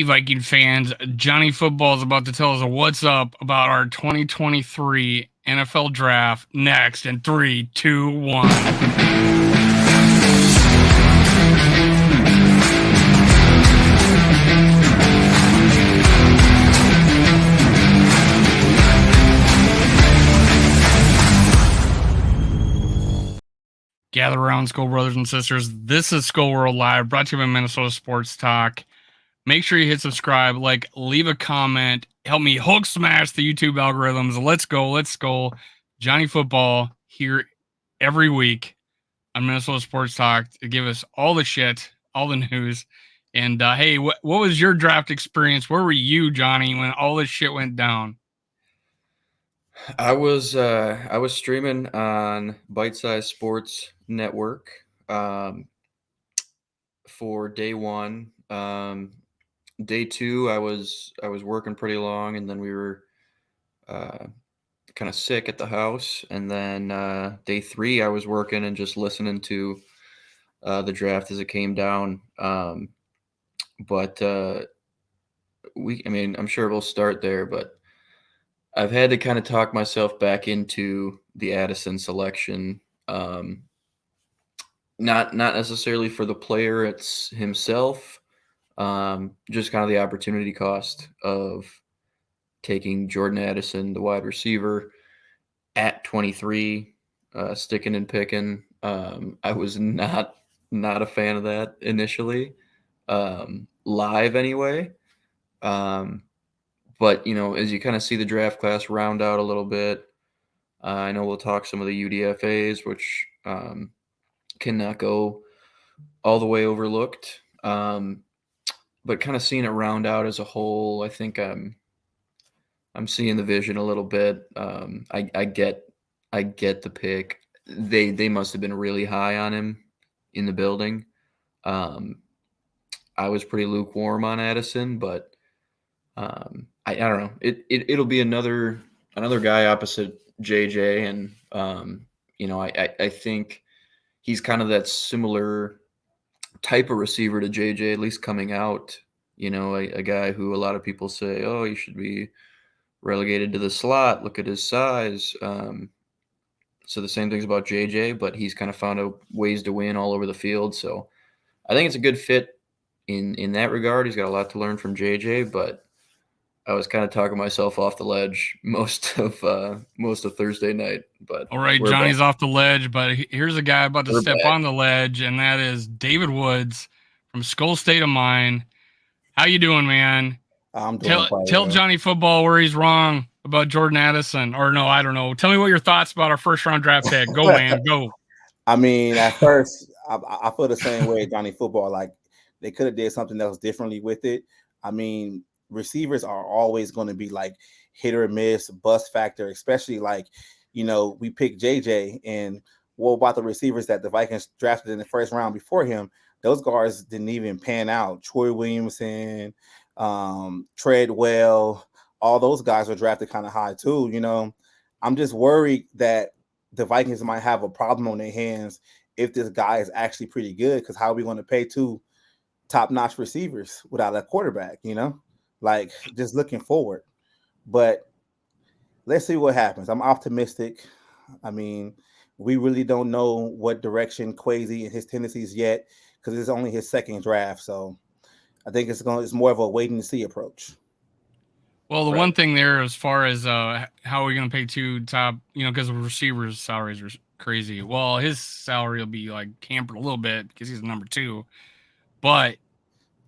Hey, Viking fans, Johnny Football is about to tell us what's up about our 2023 NFL Draft next in 3, 2, 1. Gather around, Skull Brothers and Sisters. This is Skull World Live, brought to you by Minnesota Sports Talk. Make sure you hit subscribe, leave a comment. Help me Hulk smash the YouTube algorithms. Let's go. Johnny Football here every week on Minnesota Sports Talk to give us all the shit, all the news. And hey, what was your draft experience? Where were you, Johnny, when all this shit went down? I was streaming on Bite Size Sports Network for day one. Day two, I was working pretty long, and then we were kind of sick at the house. And then day three, I was working and just listening to the draft as it came down. But I'm sure we'll start there, but I've had to kind of talk myself back into the Addison selection. Not necessarily for the player it's himself, just kind of the opportunity cost of taking Jordan Addison, the wide receiver, at 23, sticking and picking. I was not a fan of that initially, live anyway. But, as you kind of see the draft class round out a little bit, I know we'll talk some of the UDFAs, which cannot go all the way overlooked. But kind of seeing it round out as a whole, I think I'm seeing the vision a little bit. I get the pick. They must have been really high on him in the building. I was pretty lukewarm on Addison, but I don't know. It'll be another guy opposite JJ, and I think he's kind of that similar type of receiver to JJ, at least coming out. A guy who a lot of people say, oh, he should be relegated to the slot. Look at his size. So the same things about JJ, but he's kind of found ways to win all over the field. So I think it's a good fit in that regard. He's got a lot to learn from JJ, but I was kind of talking myself off the ledge most of Thursday night. But all right, Johnny's off the ledge, but here's a guy about to step on the ledge, and that is David Woods from Skull State of Mind. How you doing, man? I'm doing tell Johnny Football where he's wrong about Jordan Addison, or no, I don't know. Tell me what your thoughts about our first round draft pick. Go, man, go. I mean, at first, I feel the same way, Johnny Football. Like they could have did something else differently with it. I mean, receivers are always going to be like hit or miss, bust factor, especially we picked JJ, and what about the receivers that the Vikings drafted in the first round before him? Those guards didn't even pan out. Troy Williamson, Treadwell, all those guys were drafted kind of high too. I'm just worried that the Vikings might have a problem on their hands if this guy is actually pretty good, because how are we going to pay two top-notch receivers without a quarterback, just looking forward. But let's see what happens. I'm optimistic. I mean, we really don't know what direction Kwesi and his tendencies yet, because it's only his second draft. So I think it's more of a waiting to see approach. Well, the one thing there, as far as how are we going to pay two top, because the receivers' salaries are crazy. Well, his salary will be hampered a little bit because he's number 2, but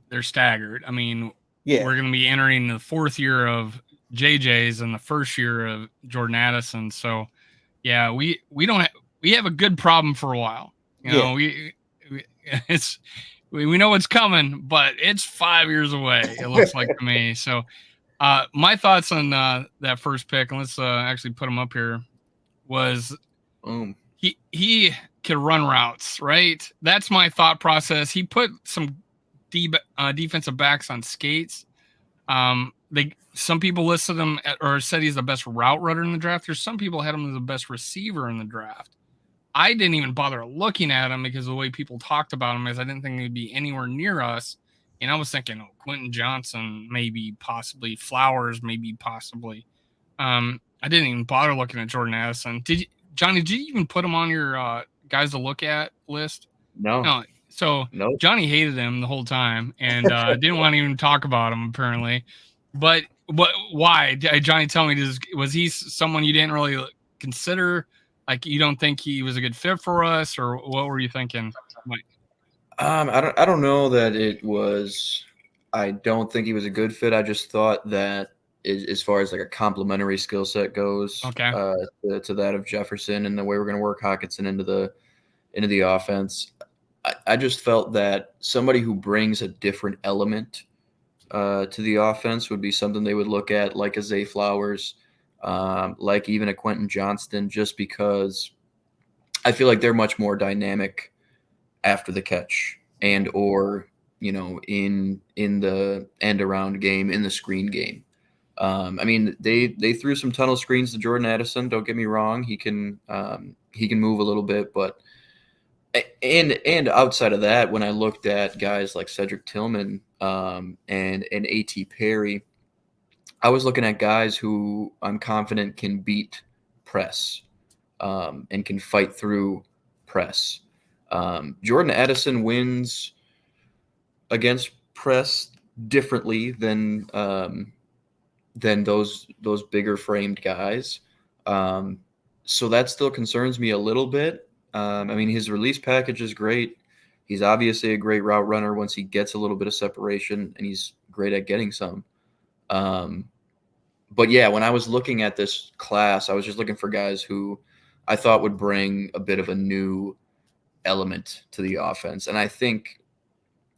they're staggered. I mean, we're going to be entering the 4th year of JJ's and the 1st year of Jordan Addison. So, yeah, we have a good problem for a while. We know what's coming, but it's 5 years away. It looks like to me. So, my thoughts on that first pick, and let's actually put him up here, was he could run routes, right? That's my thought process. He put some defensive backs on skates. Some people listed him or said he's the best route runner in the draft. There's some people had him as the best receiver in the draft. I didn't even bother looking at him because of the way people talked about him, is I didn't think he'd be anywhere near us And I was thinking, Quentin Johnson, maybe, possibly. Flowers, maybe, possibly. I didn't even bother looking at Jordan Addison. Johnny, did you even put him on your guys to look at list? No. So Nope. Johnny hated him the whole time and didn't want to even talk about him, apparently. But why? Johnny, tell me, was he someone you didn't really consider? Like, you don't think he was a good fit for us, or what were you thinking? I don't know that it was. I don't think he was a good fit. I just thought that as far as like a complementary skill set goes, Okay. to that of Jefferson and the way we're going to work Hockenson into the offense, I just felt that somebody who brings a different element to the offense would be something they would look at, like a Zay Flowers, like even a Quentin Johnston, just because I feel like they're much more dynamic after the catch and or in the end around game, in the screen game. I mean, they threw some tunnel screens to Jordan Addison. Don't get me wrong; he can move a little bit, but and outside of that, when I looked at guys like Cedric Tillman and A.T. Perry, I was looking at guys who I'm confident can beat press and can fight through press. Jordan Addison wins against press differently than those bigger framed guys. So that still concerns me a little bit. I mean, his release package is great. He's obviously a great route runner once he gets a little bit of separation, and he's great at getting some. But yeah, when I was looking at this class, I was just looking for guys who I thought would bring a bit of a new element to the offense. And I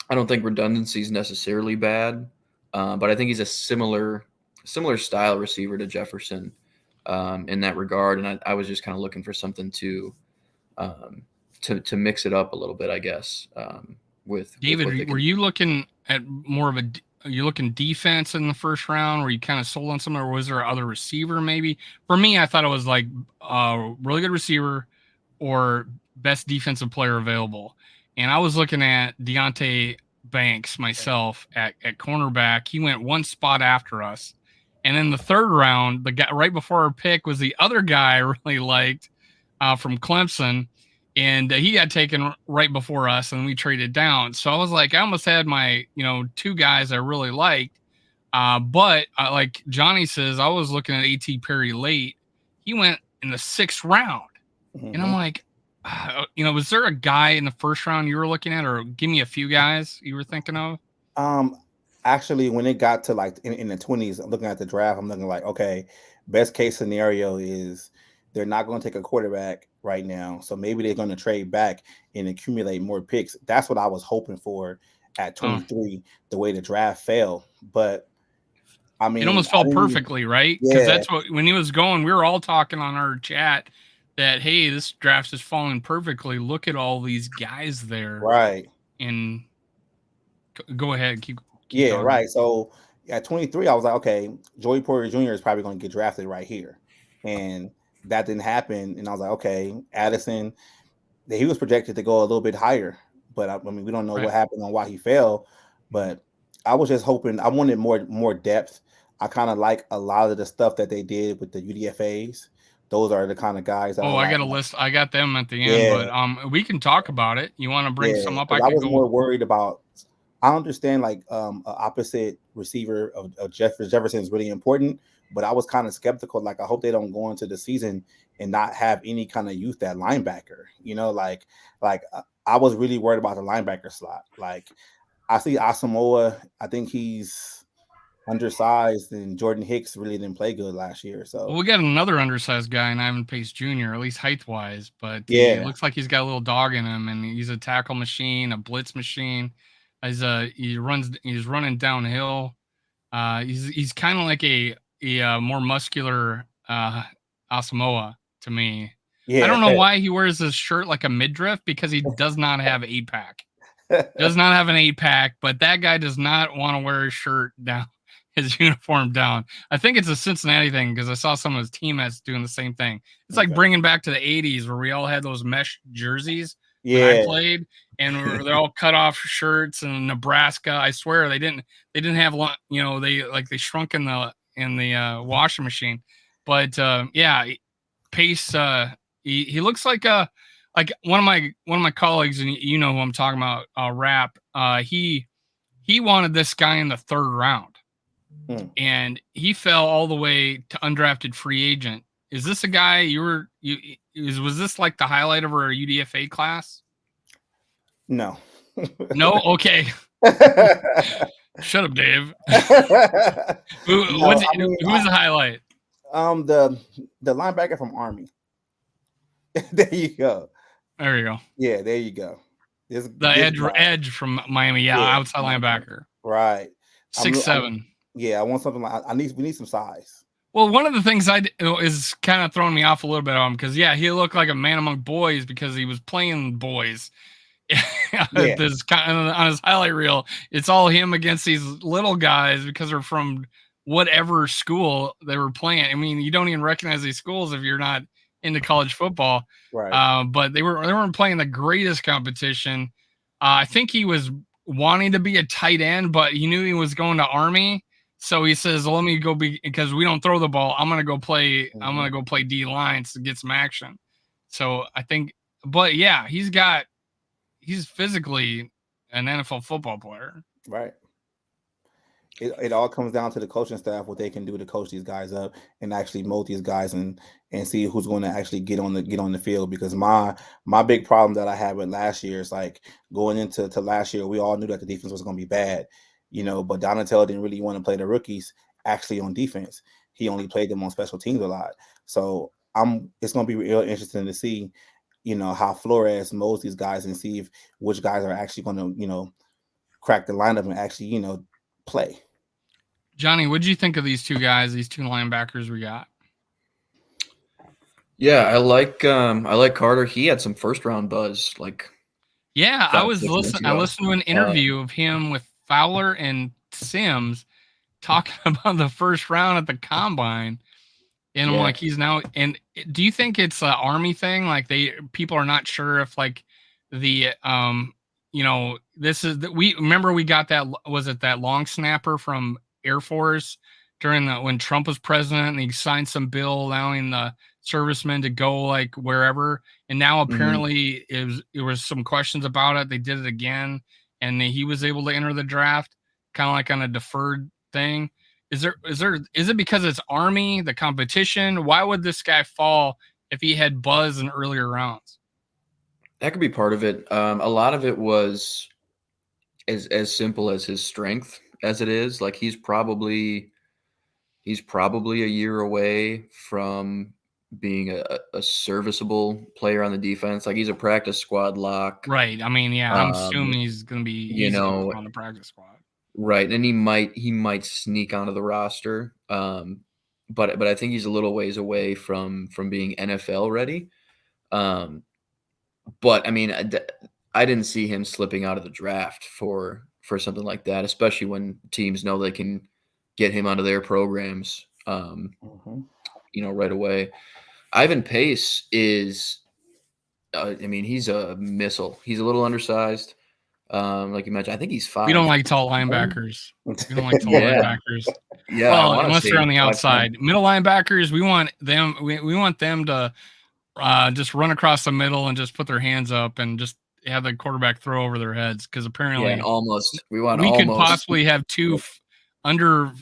don't think redundancy is necessarily bad, but I think he's a similar style receiver to Jefferson in that regard. And I was just kind of looking for something to mix it up a little bit, I guess. With David, were you looking at more of are you looking defense in the first round? Were you kind of sold on something, or was there other receiver maybe? For me, I thought it was like really good receiver or best defensive player available. And I was looking at Deonte Banks myself at cornerback. He went one spot after us. And in the third round, the guy right before our pick was the other guy I really liked from Clemson. And he got taken right before us, and we traded down. So I was like, I almost had my, two guys I really liked. But like Johnny says, I was looking at A.T. Perry late. He went in the 6th round. And I'm like, was there a guy in the first round you were looking at, or give me a few guys you were thinking of? Actually, when it got to like in the 20s, I'm looking at the draft, I'm looking like, okay, best case scenario is they're not going to take a quarterback right now. So maybe they're going to trade back and accumulate more picks. That's what I was hoping for at 23, the way the draft fell. But I mean, it almost fell perfectly, right? Because that's what, when he was going, we were all talking on our chat that, hey, this draft is falling perfectly. Look at all these guys there. Right. And go ahead. Keep yeah, talking. Right. So at 23, I was like, okay, Joey Porter Jr. is probably going to get drafted right here. And that didn't happen. And I was like, okay, Addison, he was projected to go a little bit higher. But I mean, we don't know what happened on why he fell. But I was just hoping, I wanted more depth. I kind of like a lot of the stuff that they did with the UDFAs. Those are the kind of guys. I got a list. I got them at the end, but we can talk about it. You want to bring some up? I was more worried about. I understand like an opposite receiver of Jefferson is really important, but I was kind of skeptical. Like, I hope they don't go into the season and not have any kind of youth at linebacker. Like I was really worried about the linebacker slot. Like, I see Asamoah. I think he's undersized, and Jordan Hicks really didn't play good last year. So we got another undersized guy in Ivan Pace Jr., at least height wise, but he looks like he's got a little dog in him, and he's a tackle machine, a blitz machine. He's running downhill. He's kind of like a more muscular Asamoah to me. I don't know why he wears his shirt like a midriff, because he does not have 8-pack. Does not have an 8-pack, but that guy does not want to wear his shirt down, his uniform down. I think it's a Cincinnati thing, because I saw some of his teammates doing the same thing. It's like bringing back to the 80s where we all had those mesh jerseys when I played, and they're all cut off shirts. And Nebraska, I swear they didn't have, you know, they shrunk in the washing machine. But yeah, Pace, he looks like one of my colleagues, and you know who I'm talking about, Rap. He wanted this guy in the 3rd round, and he fell all the way to undrafted free agent. Is this a guy was this like the highlight of our UDFA class? No. No? Okay. Shut up, Dave. Who was the highlight? The linebacker from Army. There you go. There you go. Yeah, there you go. The edge from Miami. Yeah, outside linebacker. Right. 6'7". Yeah, I want something like we need some size. Well, one of the things is kind of throwing me off a little bit on him, because yeah, he looked like a man among boys because he was playing boys. This kind of, on his highlight reel, it's all him against these little guys because they're from whatever school they were playing. I mean, you don't even recognize these schools if you're not into college football. Right. But they weren't playing the greatest competition. I think he was wanting to be a tight end, but he knew he was going to Army. So he says, "Let me go because we don't throw the ball. I'm gonna go play. I'm gonna go play D lines to get some action." So I think, but yeah, he's physically an NFL football player. Right. It all comes down to the coaching staff, what they can do to coach these guys up and actually mold these guys and see who's going to actually get on the field. Because my big problem that I had with last year is like going into last year, we all knew that the defense was going to be bad, you know, but Donatello didn't really want to play the rookies actually on defense. He only played them on special teams a lot. So it's going to be real interesting to see, you know, how Flores molds these guys and see which guys are actually going to, you know, crack the lineup and actually, you know, play. Johnny, what did you think of these two guys, these two linebackers we got? Yeah, I like Carter. He had some 1st-round buzz. Yeah, I listened to an interview of him with Fowler and Sims talking about the 1st round at the combine. And I'm like, he's now. And do you think it's an Army thing? Like people are not sure if like the you know, this is we got that, was it that long snapper from Air Force during when Trump was president, and he signed some bill allowing the servicemen to go like wherever. And now apparently it was some questions about it. They did it again, and he was able to enter the draft kind of like on a deferred thing. Is it because it's Army, the competition? Why would this guy fall if he had buzz in earlier rounds? That could be part of it. A lot of it was as simple as his strength as it is. Like he's probably a year away from being a serviceable player on the defense. Like he's a practice squad lock. Right. I mean, yeah, I'm assuming he's going to be easy on the practice squad. Right. And he might sneak onto the roster. But I think he's a little ways away from being NFL ready. But I mean, I didn't see him slipping out of the draft for something like that, especially when teams know they can get him onto their programs, you know, right away. Ivan Pace is, I mean, he's a missile. He's a little undersized. Like you mentioned, I think he's 5. We don't like tall linebackers. We don't like tall linebackers. Yeah. Well, unless they're on the outside. Middle linebackers, we want them. We want them to just run across the middle and just put their hands up and just have the quarterback throw over their heads, because apparently we could possibly have two under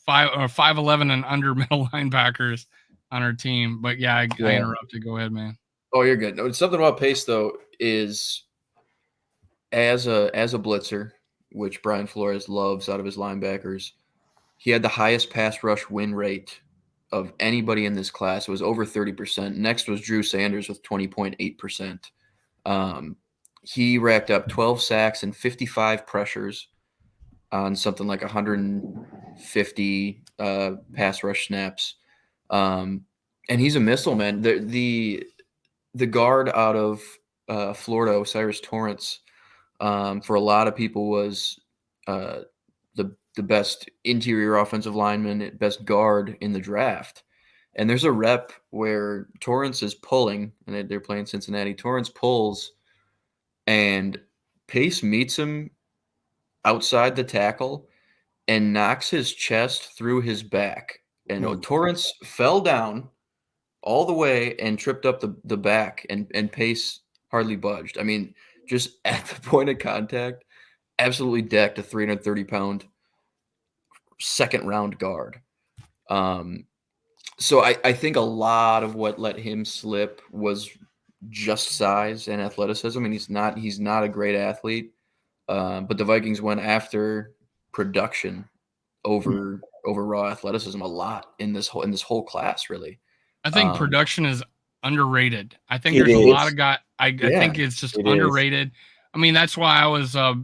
5'11" and under middle linebackers on our team. But yeah, I interrupted. Go ahead, man. Oh, you're good. No, something about Pace though is as a blitzer, which Brian Flores loves out of his linebackers, he had the highest pass rush win rate of anybody in this class. It was over 30%. Next was Drew Sanders with 20.8%. He racked up 12 sacks and 55 pressures on something like 150 pass rush snaps. And he's a missile, man. The guard out of Florida, Osiris Torrance, for a lot of people was the best interior offensive lineman, best guard in the draft. And there's a rep where Torrance is pulling, and they're playing Cincinnati. Torrance pulls, and Pace meets him outside the tackle and knocks his chest through his back. And Torrance fell down all the way and tripped up the back, and Pace hardly budged. I mean, just at the point of contact, absolutely decked a 330-pound second-round guard. So I think a lot of what let him slip was just size and athleticism, and he's not a great athlete. But the Vikings went after production over raw athleticism a lot in this whole class, really. I think production is underrated. I think there's a lot of guys. I think it's just underrated. I mean, that's why I was, I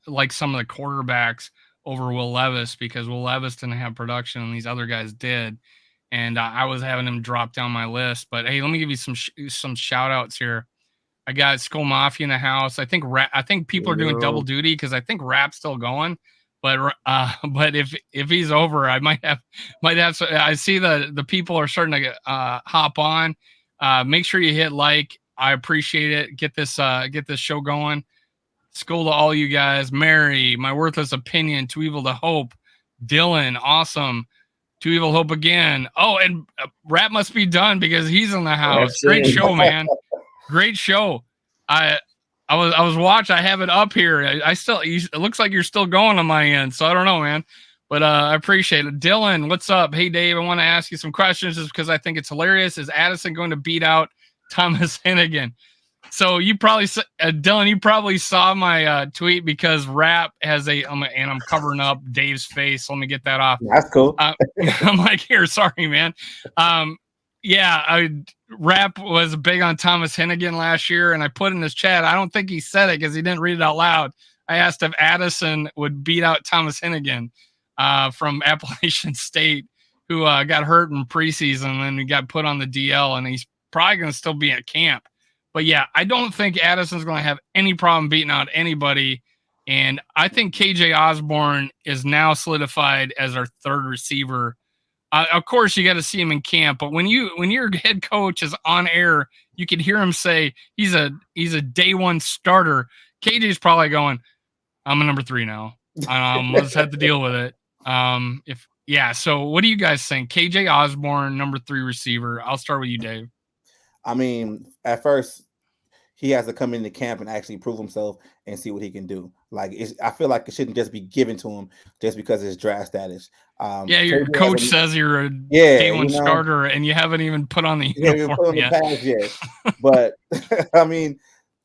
like some of the quarterbacks over Will Levis, because Will Levis didn't have production and these other guys did. And I was having him drop down my list. But hey, let me give you some shout outs here. I got Skull Mafia in the house. I think people are doing double duty because I think Rap's still going. But if he's over, I might have. I see the people are starting to hop on. Make sure you hit like. I appreciate it. Get this show going. Skull to all you guys. Mary, my worthless opinion. Too evil to hope. Dylan, awesome. Too evil hope again. Oh, and Rap must be done because he's in the house. Great show, man. Great show. I was watching. I have it up here. It looks like you're still going on my end, so I don't know, man. But I appreciate it. Dylan, what's up? Hey, Dave, I want to ask you some questions just because I think it's hilarious. Is Addison going to beat out Thomas Hennigan? So you probably, Dylan, you probably saw my tweet because Rap has and I'm covering up Dave's face. So let me get that off. That's cool. I'm like, here, sorry, man. Rap was big on Thomas Hennigan last year, and I put in his chat. I don't think he said it because he didn't read it out loud. I asked if Addison would beat out Thomas Hennigan from Appalachian State, who got hurt in preseason and then he got put on the DL, and he's probably going to still be at camp. But yeah, I don't think Addison's going to have any problem beating out anybody. And I think KJ Osborne is now solidified as our third receiver. Of course, you got to see him in camp, but when your head coach is on air, you can hear him say he's a day one starter. KJ's probably going, I'm a number 3 now. Let's have to deal with it. So what do you guys think? KJ Osborne, number 3 receiver. I'll start with you, Dave. I mean, at first, he has to come into camp and actually prove himself and see what he can do. I feel like it shouldn't just be given to him just because of his draft status. Your coach says you're a day one starter, and you haven't even put on the uniform yet. But I mean,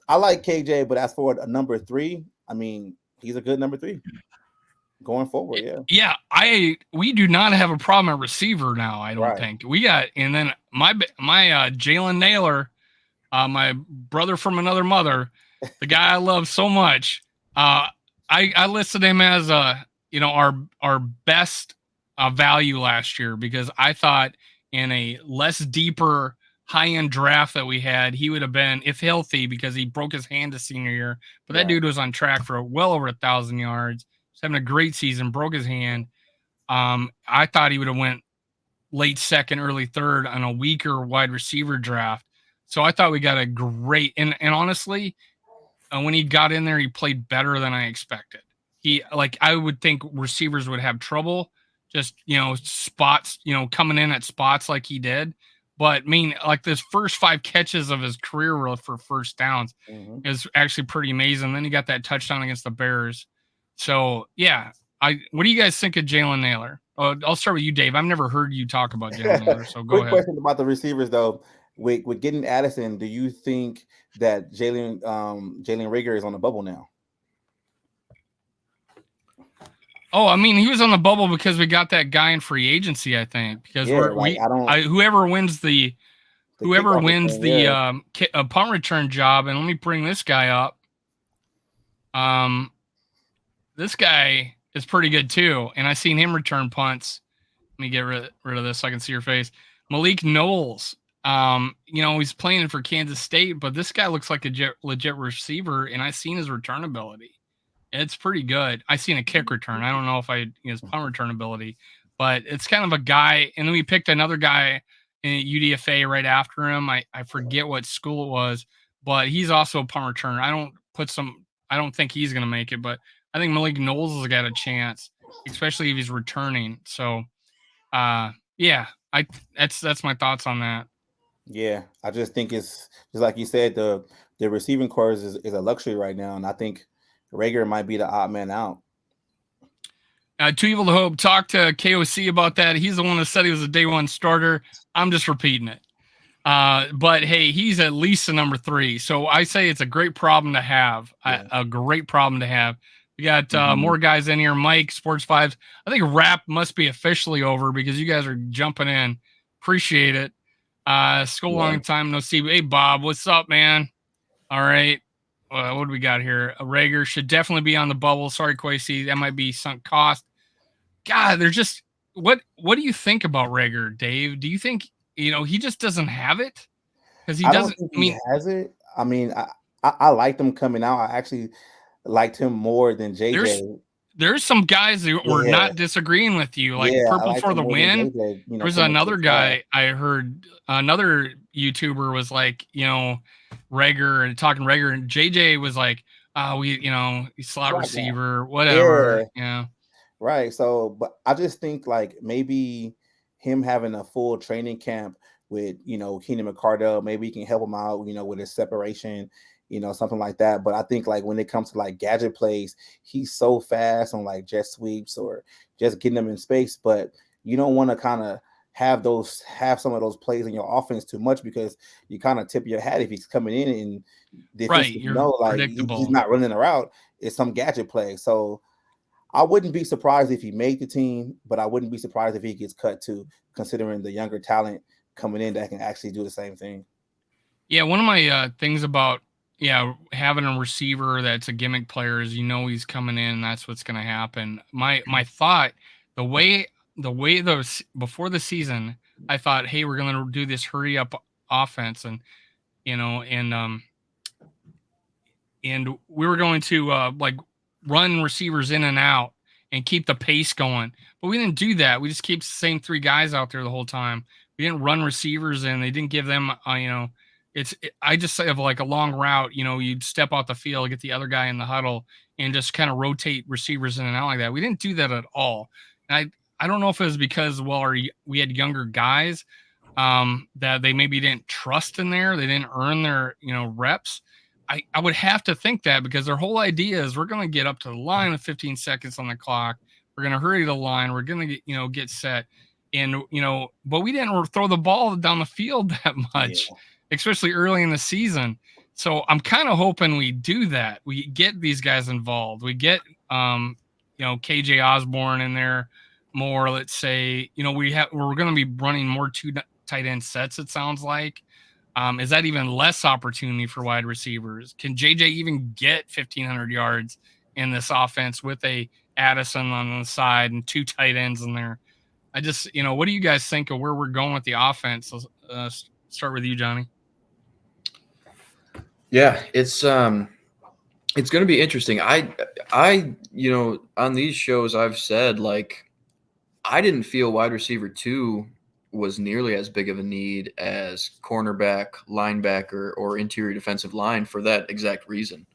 I like KJ, but as for a number 3, I mean, he's a good number 3 going forward. Yeah. We do not have a problem at receiver now. I don't think we got. And then my Jalen Naylor, my brother from another mother, the guy I love so much. I listed him as our best value last year because I thought in a less deeper high-end draft that we had, he would have been, if healthy, because he broke his hand his senior year. But that dude was on track for well over 1,000 yards. He's having a great season, broke his hand. I thought he would have went late second, early third on a weaker wide receiver draft. So I thought we got a great, and honestly, when he got in there, he played better than I expected. I would think receivers would have trouble just, spots, coming in at spots like he did. But I mean, like this first 5 catches of his career for first downs is actually pretty amazing. Then he got that touchdown against the Bears. So yeah, what do you guys think of Jalen Naylor? I'll start with you, Dave. I've never heard you talk about Jalen Naylor, so go ahead. Quick question about the receivers, though. With getting Addison, do you think that Jalen Reagor is on the bubble now? Oh, I mean, he was on the bubble because we got that guy in free agency, I think. Because whoever wins the punt return job, and let me bring this guy up. This guy is pretty good too, and I seen him return punts. Let me get rid of this so I can see your face. Malik Knowles. He's playing for Kansas State, but this guy looks like a legit receiver, and I seen his return ability. It's pretty good. I seen a kick return. I don't know if his punt return ability, but it's kind of a guy. And then we picked another guy in UDFA right after him. I forget what school it was, but he's also a punt returner. I don't think he's going to make it, but I think Malik Knowles has got a chance, especially if he's returning. So, yeah, that's my thoughts on that. Yeah, I just think it's just like you said, the receiving corps is a luxury right now, and I think Rager might be the odd man out. Too Evil to Hope, talk to KOC about that. He's the one that said he was a day one starter. I'm just repeating it. But hey, he's at least a number 3. So I say it's a great problem to have. Yeah. A great problem to have. We got more guys in here. Mike, Sports Fives. I think rap must be officially over because you guys are jumping in. Appreciate it. Skull long time no see. Hey Bob, what's up, man? All right. What do we got here? Rager should definitely be on the bubble. Sorry, Quasi. That might be sunk cost. God, they're just what do you think about Rager, Dave? Do you think he just doesn't have it? Because he doesn't. Don't think he has it. I mean, I liked him coming out. I actually liked him more than JJ. There's some guys who were not disagreeing with you, like Purple for the Win. JJ, there was another guy I heard, another YouTuber was like, Rager and talking Rager, and JJ was like, slot receiver, whatever. Yeah. Right. So, but I just think like maybe him having a full training camp with, Keenan McCardell, maybe he can help him out, with his separation, something like that. But I think like when it comes to like gadget plays, he's so fast on like jet sweeps or just getting them in space. But you don't want to kind of have some of those plays in your offense too much because you kind of tip your hat if he's coming in and he's not running a route. It's some gadget play. So I wouldn't be surprised if he made the team, but I wouldn't be surprised if he gets cut too, considering the younger talent coming in that can actually do the same thing. Yeah, one of my things about having a receiver that's a gimmick player is he's coming in, and that's what's going to happen. My thought, the way those before the season, I thought, hey, we're going to do this hurry up offense, and we were going to run receivers in and out and keep the pace going. But we didn't do that. We just keep the same 3 guys out there the whole time. We didn't run receivers in. They didn't give them, I just say of like a long route, you'd step out the field, get the other guy in the huddle and just kind of rotate receivers in and out like that. We didn't do that at all. And I don't know if it was because, we had younger guys that they maybe didn't trust in there. They didn't earn their, reps. I would have to think that because their whole idea is we're going to get up to the line with 15 seconds on the clock. We're going to hurry the line. We're going to get set. And, but we didn't throw the ball down the field that much, especially early in the season. So I'm kind of hoping we do that. We get these guys involved. We get, KJ Osborne in there more, let's say, we're going to be running more 2 tight end sets. It sounds like. Is that even less opportunity for wide receivers? Can JJ even get 1,500 yards in this offense with a Addison on the side and 2 tight ends in there? I just, what do you guys think of where we're going with the offense? Let's start with you, Johnny. Yeah, it's going to be interesting. I on these shows I've said like I didn't feel wide receiver 2 was nearly as big of a need as cornerback, linebacker, or interior defensive line for that exact reason.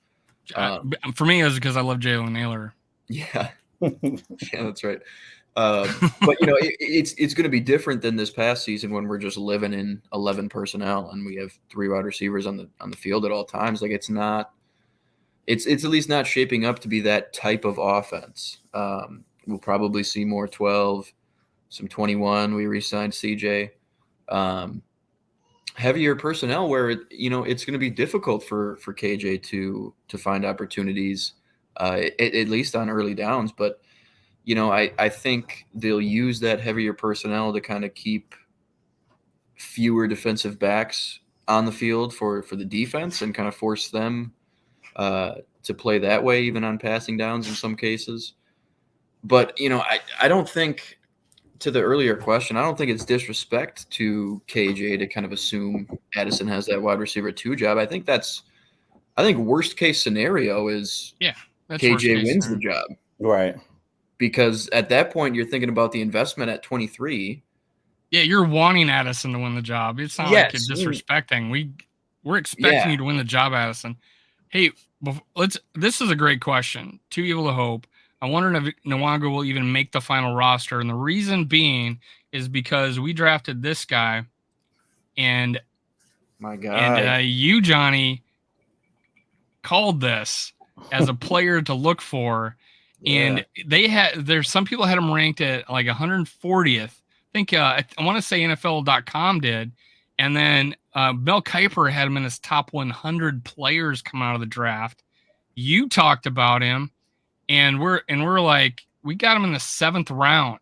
For me, it was because I love Jalen Naylor. Yeah, that's right. But it's going to be different than this past season when we're just living in 11 personnel and we have 3 wide receivers on the field at all times. Like it's at least not shaping up to be that type of offense. We'll probably see more 12. Some 21. We re-signed CJ. Heavier personnel where it's going to be difficult for KJ to find opportunities, at least on early downs. But I think they'll use that heavier personnel to kind of keep fewer defensive backs on the field for the defense and kind of force them to play that way, even on passing downs in some cases. But I don't think. To the earlier question, I don't think it's disrespect to KJ to kind of assume Addison has that wide receiver 2 job. I think worst case scenario is KJ wins the job. Right. Because at that point you're thinking about the investment at 23. Yeah, you're wanting Addison to win the job. It's not like you're disrespecting. We're expecting you to win the job, Addison. Hey, this is a great question. Too evil to hope. I wonder if Nwanga will even make the final roster, and the reason being is because we drafted this guy, and my God, and you, Johnny, called this as a player to look for, and there's some people had him ranked at like 140th. I think I want to say NFLdraft did, and then Mel Kiper had him in his top 100 players come out of the draft. You talked about him, and we're like, we got him in the 7th round.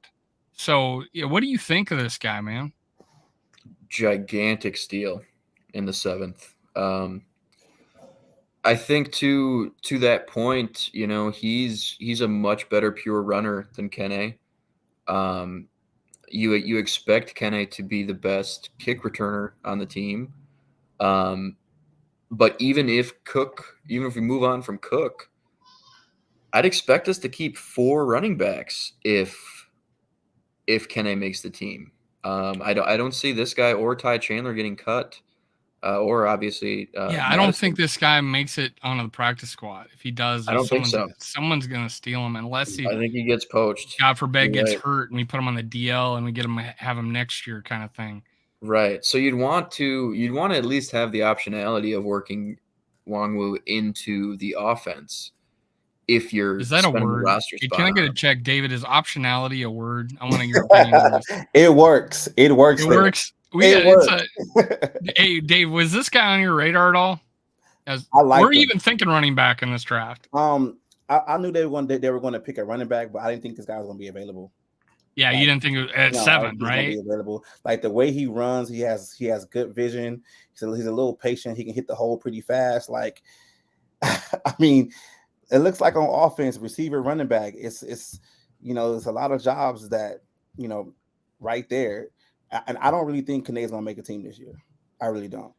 So, what do you think of this guy, man? Gigantic steal in the 7th. I think to that point, he's a much better pure runner than Kene. You expect Kene to be the best kick returner on the team. But even if we move on from Cook, I'd expect us to keep 4 running backs if Kene makes the team. I don't see this guy or Ty Chandler getting cut. Or obviously, I don't think this guy makes it onto the practice squad. If he does, I don't think so. Someone's going to steal him unless I think he gets poached. God forbid, gets hurt, and we put him on the DL and we have him next year, kind of thing. Right. So you'd want to at least have the optionality of working Wangwu into the offense. If you're is that a word? Roster spot can I get a check, David? Is optionality a word? I want your opinion on this. It works. It works. It works. Hey, Dave, was this guy on your radar at all? We're even thinking running back in this draft. I knew they were going to pick a running back, but I didn't think this guy was going to be available. Yeah, you didn't think it was at 7, right? Be available. Like the way he runs, he has good vision. He's a little patient. He can hit the hole pretty fast. Like, I mean, it looks like on offense, receiver, running back. It's there's a lot of jobs that right there. And I don't really think Kane's going to make a team this year. I really don't.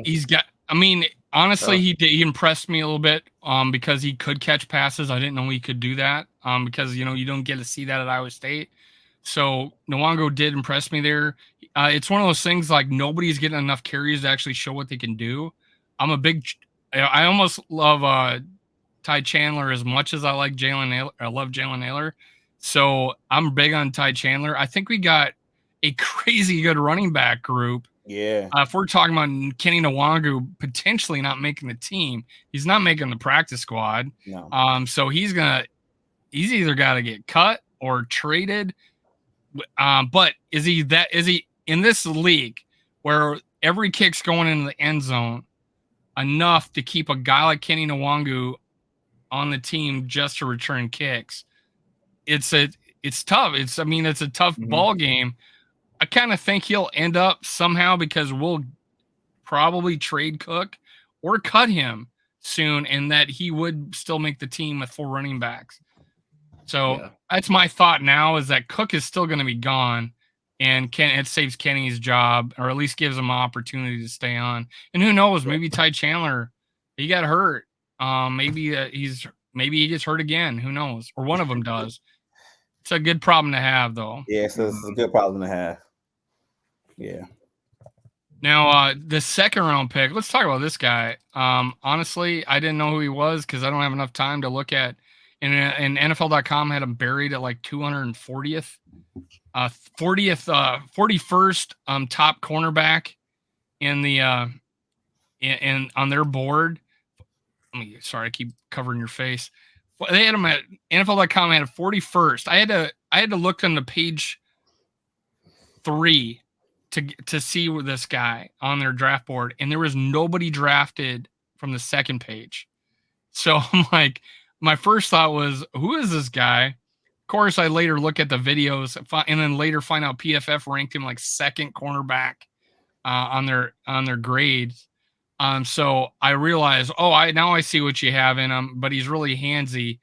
He's got. I mean, honestly, he impressed me a little bit because he could catch passes. I didn't know he could do that because you don't get to see that at Iowa State. So Nwanga did impress me there. It's one of those things like nobody's getting enough carries to actually show what they can do. I almost love Ty Chandler as much as I like Jalen Naylor. I love Jalen Naylor. So I'm big on Ty Chandler. I think we got a crazy good running back group. Yeah. If we're talking about Kenny Nwanga potentially not making the team, he's not making the practice squad. No. So he's either got to get cut or traded. But is he in this league where every kick's going into the end zone enough to keep a guy like Kenny Nwanga on the team just to return kicks? It's tough. It's a tough ball game. I kind of think he'll end up somehow because we'll probably trade Cook or cut him soon, and that he would still make the team with 4 running backs. So that's my thought now, is that Cook is still going to be gone, and it saves Kenny's job, or at least gives him an opportunity to stay on. And who knows, maybe Ty Chandler, he got hurt. Maybe he gets hurt again. Who knows? Or one of them does. It's a good problem to have, though. Yeah, so it's a good problem to have. Yeah. Now, the 2nd round pick, let's talk about this guy. Honestly, I didn't know who he was because I don't have enough time to look at. And NFL.com had him buried at like 240th, 41st top cornerback in the in on their board. Sorry, I keep covering your face. They had him at NFL.com had a 41st. I had to look on the page 3 to see this guy on their draft board, and there was nobody drafted from the 2nd page. So I'm like, my first thought was, who is this guy? Of course, I later look at the videos and then later find out PFF ranked him like 2nd cornerback on their grades. So I realized, now I see what you have in him, but he's really handsy.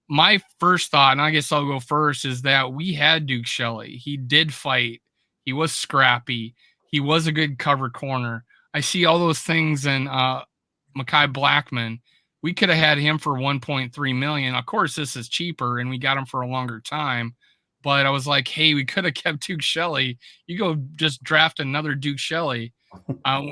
My first thought, and I guess I'll go first, is that we had Duke Shelley. He did fight. He was scrappy. He was a good cover corner. I see all those things in Mekhi Blackman. We could have had him for $1.3 million. Of course, this is cheaper, and we got him for a longer time. But I was like, hey, we could have kept Duke Shelley. You go just draft another Duke Shelley.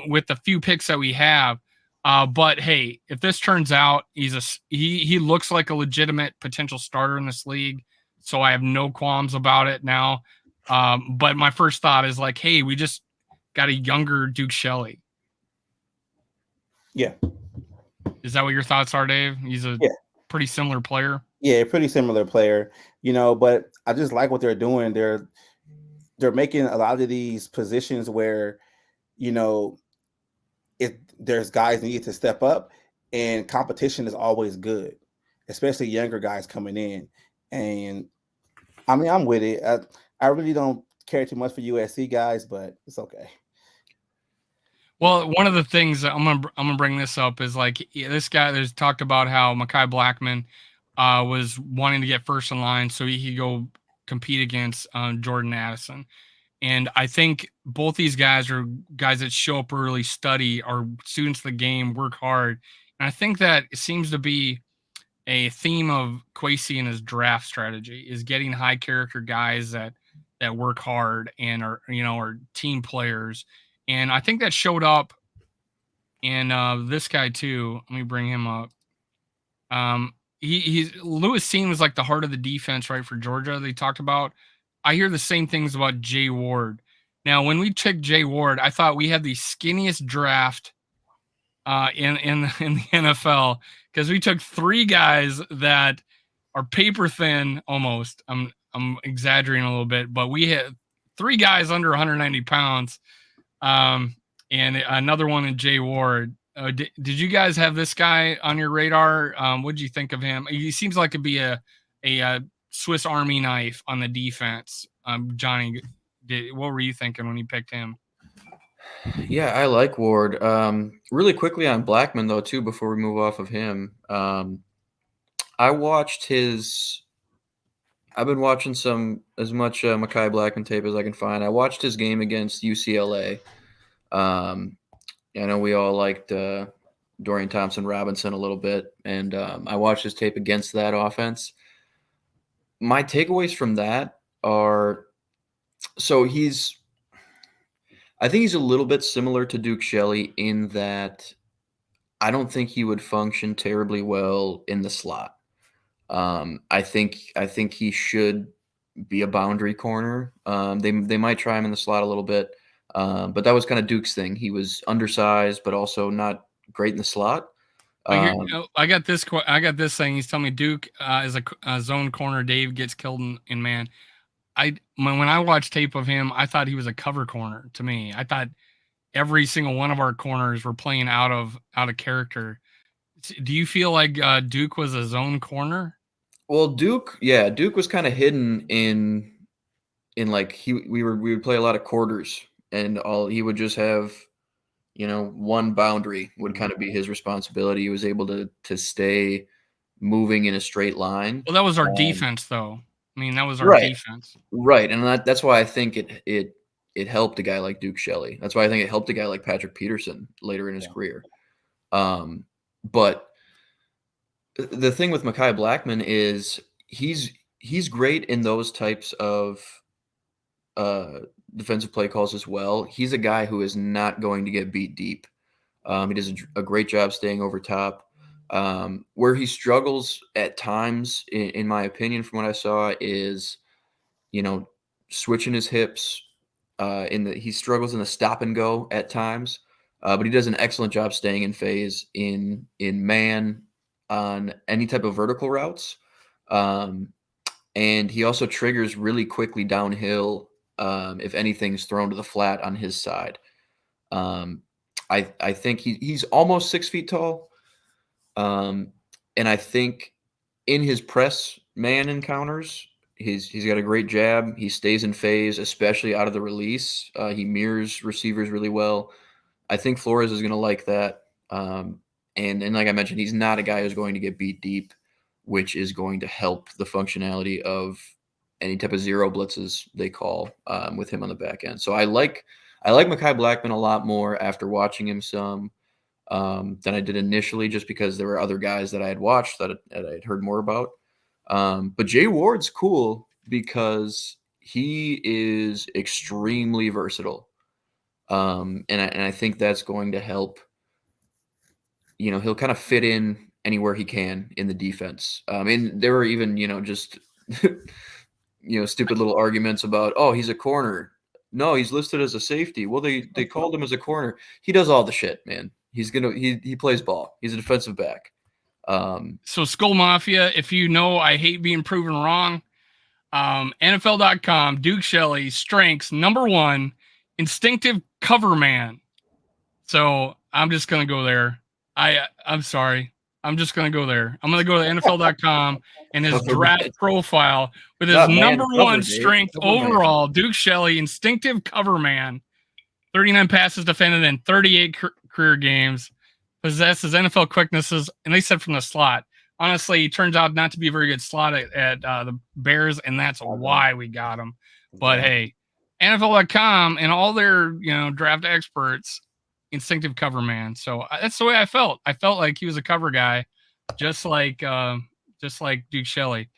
with the few picks that we have. But hey, if this turns out he looks like a legitimate potential starter in this league, so I have no qualms about it now. But my first thought is like, hey, we just got a younger Duke Shelley. Yeah. Is that what your thoughts are, Dave? He's a pretty similar player. Yeah, pretty similar player, but I just like what they're doing. They're making a lot of these positions where, if there's guys need to step up, and competition is always good, especially younger guys coming in. And I mean, I'm with it. I really don't care too much for USC guys, but it's okay. Well, one of the things that I'm gonna bring this up is like this guy. There's talked about how Mekhi Blackman was wanting to get first in line so he could go compete against Jordan Addison. And I think both these guys are guys that show up early, study, are students of the game, work hard. And I think that it seems to be a theme of Kwesi and his draft strategy is getting high character guys that work hard and are team players. And I think that showed up in this guy too. Let me bring him up. He's Lewis Cine was like the heart of the defense, right, for Georgia. They talked about. I hear the same things about Jay Ward. Now, when we checked Jay Ward, I thought we had the skinniest draft in the NFL because we took 3 guys that are paper thin almost. I'm exaggerating a little bit, but we had 3 guys under 190 pounds, and another one in Jay Ward. Did you guys have this guy on your radar? What did you think of him? He seems like it'd be a Swiss Army knife on the defense. Johnny, what were you thinking when you picked him? Yeah, I like Ward. Really quickly on Blackman though too, before we move off of him. I watched his. I've been watching as much Mekhi Blackman tape as I can find. I watched his game against UCLA. I know we all liked Dorian Thompson-Robinson a little bit, and I watched his tape against that offense. My takeaways from that are, so I think he's a little bit similar to Duke Shelley in that I don't think he would function terribly well in the slot. I think he should be a boundary corner. They might try him in the slot a little bit, but that was kind of Duke's thing. He was undersized, but also not great in the slot. I got this. I got this thing. He's telling me Duke is a zone corner. Dave gets killed in man. When I watched tape of him, I thought he was a cover corner. To me, I thought every single one of our corners were playing out of character. Do you feel like Duke was a zone corner? Well, Duke was kind of hidden in like we would play a lot of quarters, and he would just have, one boundary would kind of be his responsibility. He was able to stay moving in a straight line. Well, that was our defense, though. I mean, that was our right, defense. Right, and that's why I think it helped a guy like Duke Shelley. That's why I think it helped a guy like Patrick Peterson later in his career. But the thing with Mekhi Blackman is he's great in those types of defensive play calls as well. He's a guy who is not going to get beat deep. He does a great job staying over top. Where he struggles at times, in my opinion, from what I saw, is, switching his hips. He struggles in the stop and go at times, but he does an excellent job staying in phase in man on any type of vertical routes. And he also triggers really quickly downhill if anything's thrown to the flat on his side. I think he's almost 6 feet tall. And I think in his press man encounters, he's got a great jab. He stays in phase, especially out of the release. He mirrors receivers really well. I think Flores is going to like that. And like I mentioned, he's not a guy who's going to get beat deep, which is going to help the functionality of any type of zero blitzes they call with him on the back end. So I like Mekhi Blackman a lot more after watching him some than I did initially, just because there were other guys that I had watched that I'd heard more about. But Jay Ward's cool because he is extremely versatile. And I think that's going to help. He'll kind of fit in anywhere he can in the defense. And there were even, just, stupid little arguments about, oh, he's a corner. No, he's listed as a safety. Well, they called him as a corner. He does all the shit, man. He plays ball. He's a defensive back. So Skull Mafia, if you know, I hate being proven wrong. NFL.com, Duke Shelley, strengths, #1, instinctive cover man. So I'm just going to go there. I'm sorry. I'm just going to go there. I'm going to go to NFL.com and his draft profile with his #1 strength overall, Duke Shelley, instinctive cover man, 39 passes defended in 38 career games, possesses NFL quicknesses, and they said from the slot. Honestly, he turns out not to be a very good slot at the Bears, and that's why we got him. But hey, NFL.com and all their draft experts, instinctive cover man. So that's the way I felt. I felt like he was a cover guy, just like Duke Shelley.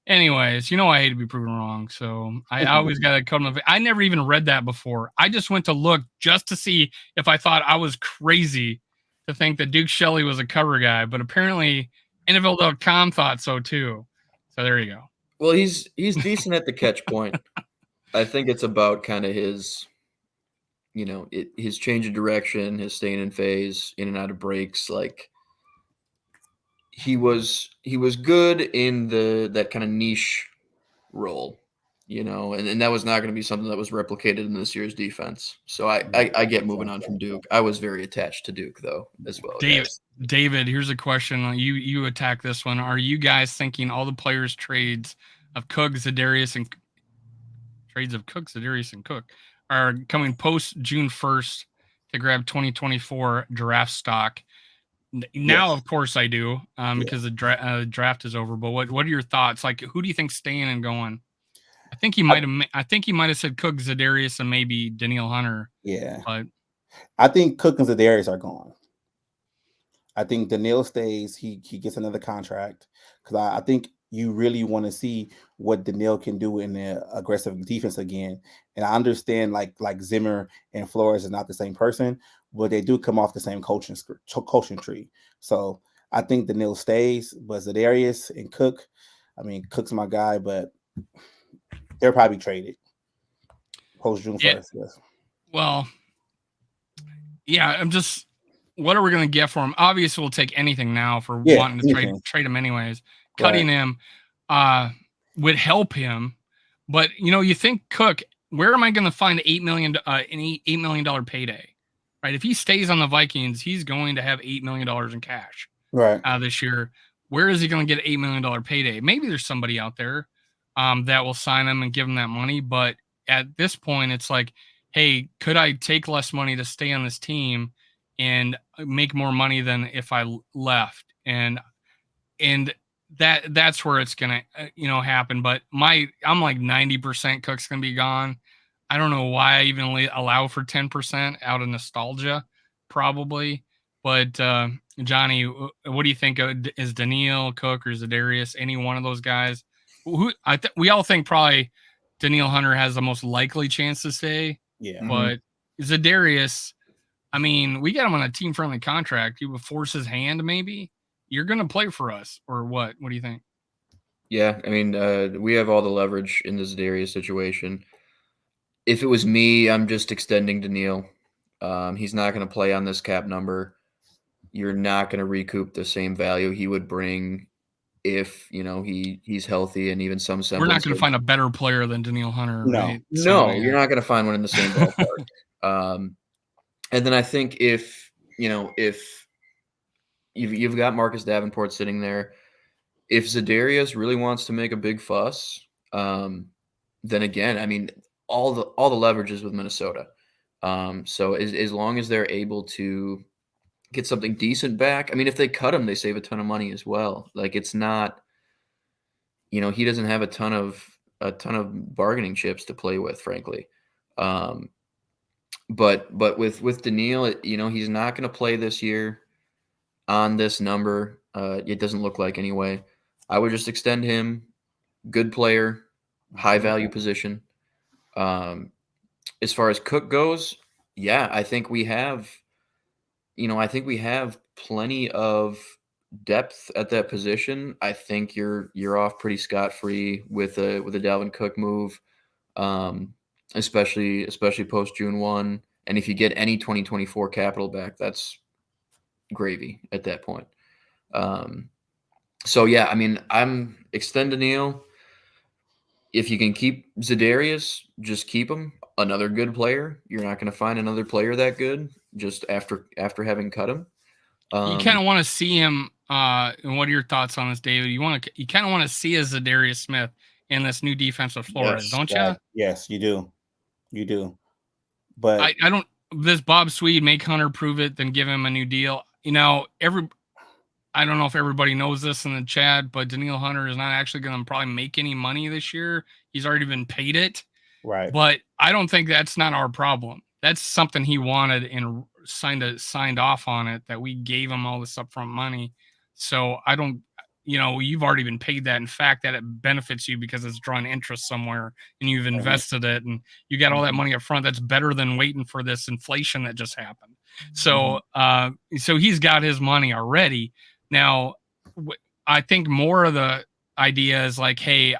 Anyways, I hate to be proven wrong, so I always got to come. I never even read that before. I just went to look just to see if I thought I was crazy to think that Duke Shelley was a cover guy, but apparently NFL.com thought so too. So there you go. Well, he's decent at the catch point. I think it's about kind of his, his change of direction, his staying in phase, in and out of breaks. Like he was good in that kind of niche role, and that was not going to be something that was replicated in this year's defense. So I get moving on from Duke. I was very attached to Duke though as well. David, here's a question. You attack this one. Are you guys thinking all the players' trades of Cook, Zadarius, and Cook are coming post June 1st to grab 2024 draft stock? Now, yes. Of course, I do because the draft is over. But what are your thoughts? Like, who do you think's staying and going? I think he might have said Cook, Zadarius, and maybe Danielle Hunter. Yeah, but I think Cook and Zadarius are gone. I think Danielle stays. He gets another contract because I think you really want to see what Danielle can do in the aggressive defense again. And I understand like Zimmer and Flores is not the same person, but they do come off the same coaching tree. So I think Danielle stays, but Zadarius and Cook, I mean, Cook's my guy, but they're probably traded post June 1st. Yes. Well, yeah, I'm just. What are we going to get for him? Obviously, we'll take anything now for wanting to trade him anyways. Cutting him would help him, but you think Cook. Where am I going to find $8 million $8 million payday? Right, if he stays on the Vikings, he's going to have $8 million in cash this year. Where is he going to get $8 million payday? Maybe there's somebody out there that will sign him and give him that money, but at this point, it's like, hey, could I take less money to stay on this team and make more money than if I left? And that's where it's gonna happen. But I'm like 90% Cook's gonna be gone. I don't know why I even allow for 10% out of nostalgia, probably. But Johnny, what do you think? Is Danielle, Cook, or Zadarius any one of those guys? We all think probably Danielle Hunter has the most likely chance to stay. Yeah, but Zadarius. I mean, we got him on a team-friendly contract. He would force his hand, maybe. You're going to play for us, or what? What do you think? Yeah, I mean, we have all the leverage in this Zadarius situation. If it was me, I'm just extending Danielle. He's not going to play on this cap number. You're not going to recoup the same value he would bring if he's healthy and even some semblance. We're not going to find a better player than Danielle Hunter, right? No, you're not going to find one in the same ballpark. And then I think if you've got Marcus Davenport sitting there, if Zadarius really wants to make a big fuss, then again, I mean, all the leverage is with Minnesota. So as long as they're able to get something decent back, I mean, if they cut him, they save a ton of money as well. Like it's not, he doesn't have a ton of bargaining chips to play with, frankly. But with Danielle, he's not going to play this year on this number. It doesn't look like anyway. I would just extend him. Good player, high value position. As far as Cook goes, yeah, I think we have, I think we have plenty of depth at that position. I think you're off pretty scot-free with a Dalvin Cook move, um, especially post June 1. And if you get any 2024 capital back, that's gravy at that point. So yeah, I mean, I'm extend Daniil. If you can keep Za'Darius, just keep him. Another good player. You're not going to find another player that good just after having cut him. You kind of want to see him. And what are your thoughts on this, David? You kind of want to see a Za'Darius Smith in this new defense with Flores, don't you? Yes, you do. You do. But I don't. This Bob Swede make Hunter prove it, then give him a new deal. I don't know if everybody knows this in the chat, but Daniil Hunter is not actually going to probably make any money this year. He's already been paid it. Right. But I don't think that's not our problem. That's something he wanted and signed off on it, that we gave him all this upfront money. So I don't, you've already been paid that. In fact, that it benefits you because it's drawn interest somewhere and you've invested it and you got all that money up front. That's better than waiting for this inflation that just happened. So, so he's got his money already. Now, I think more of the idea is like, hey,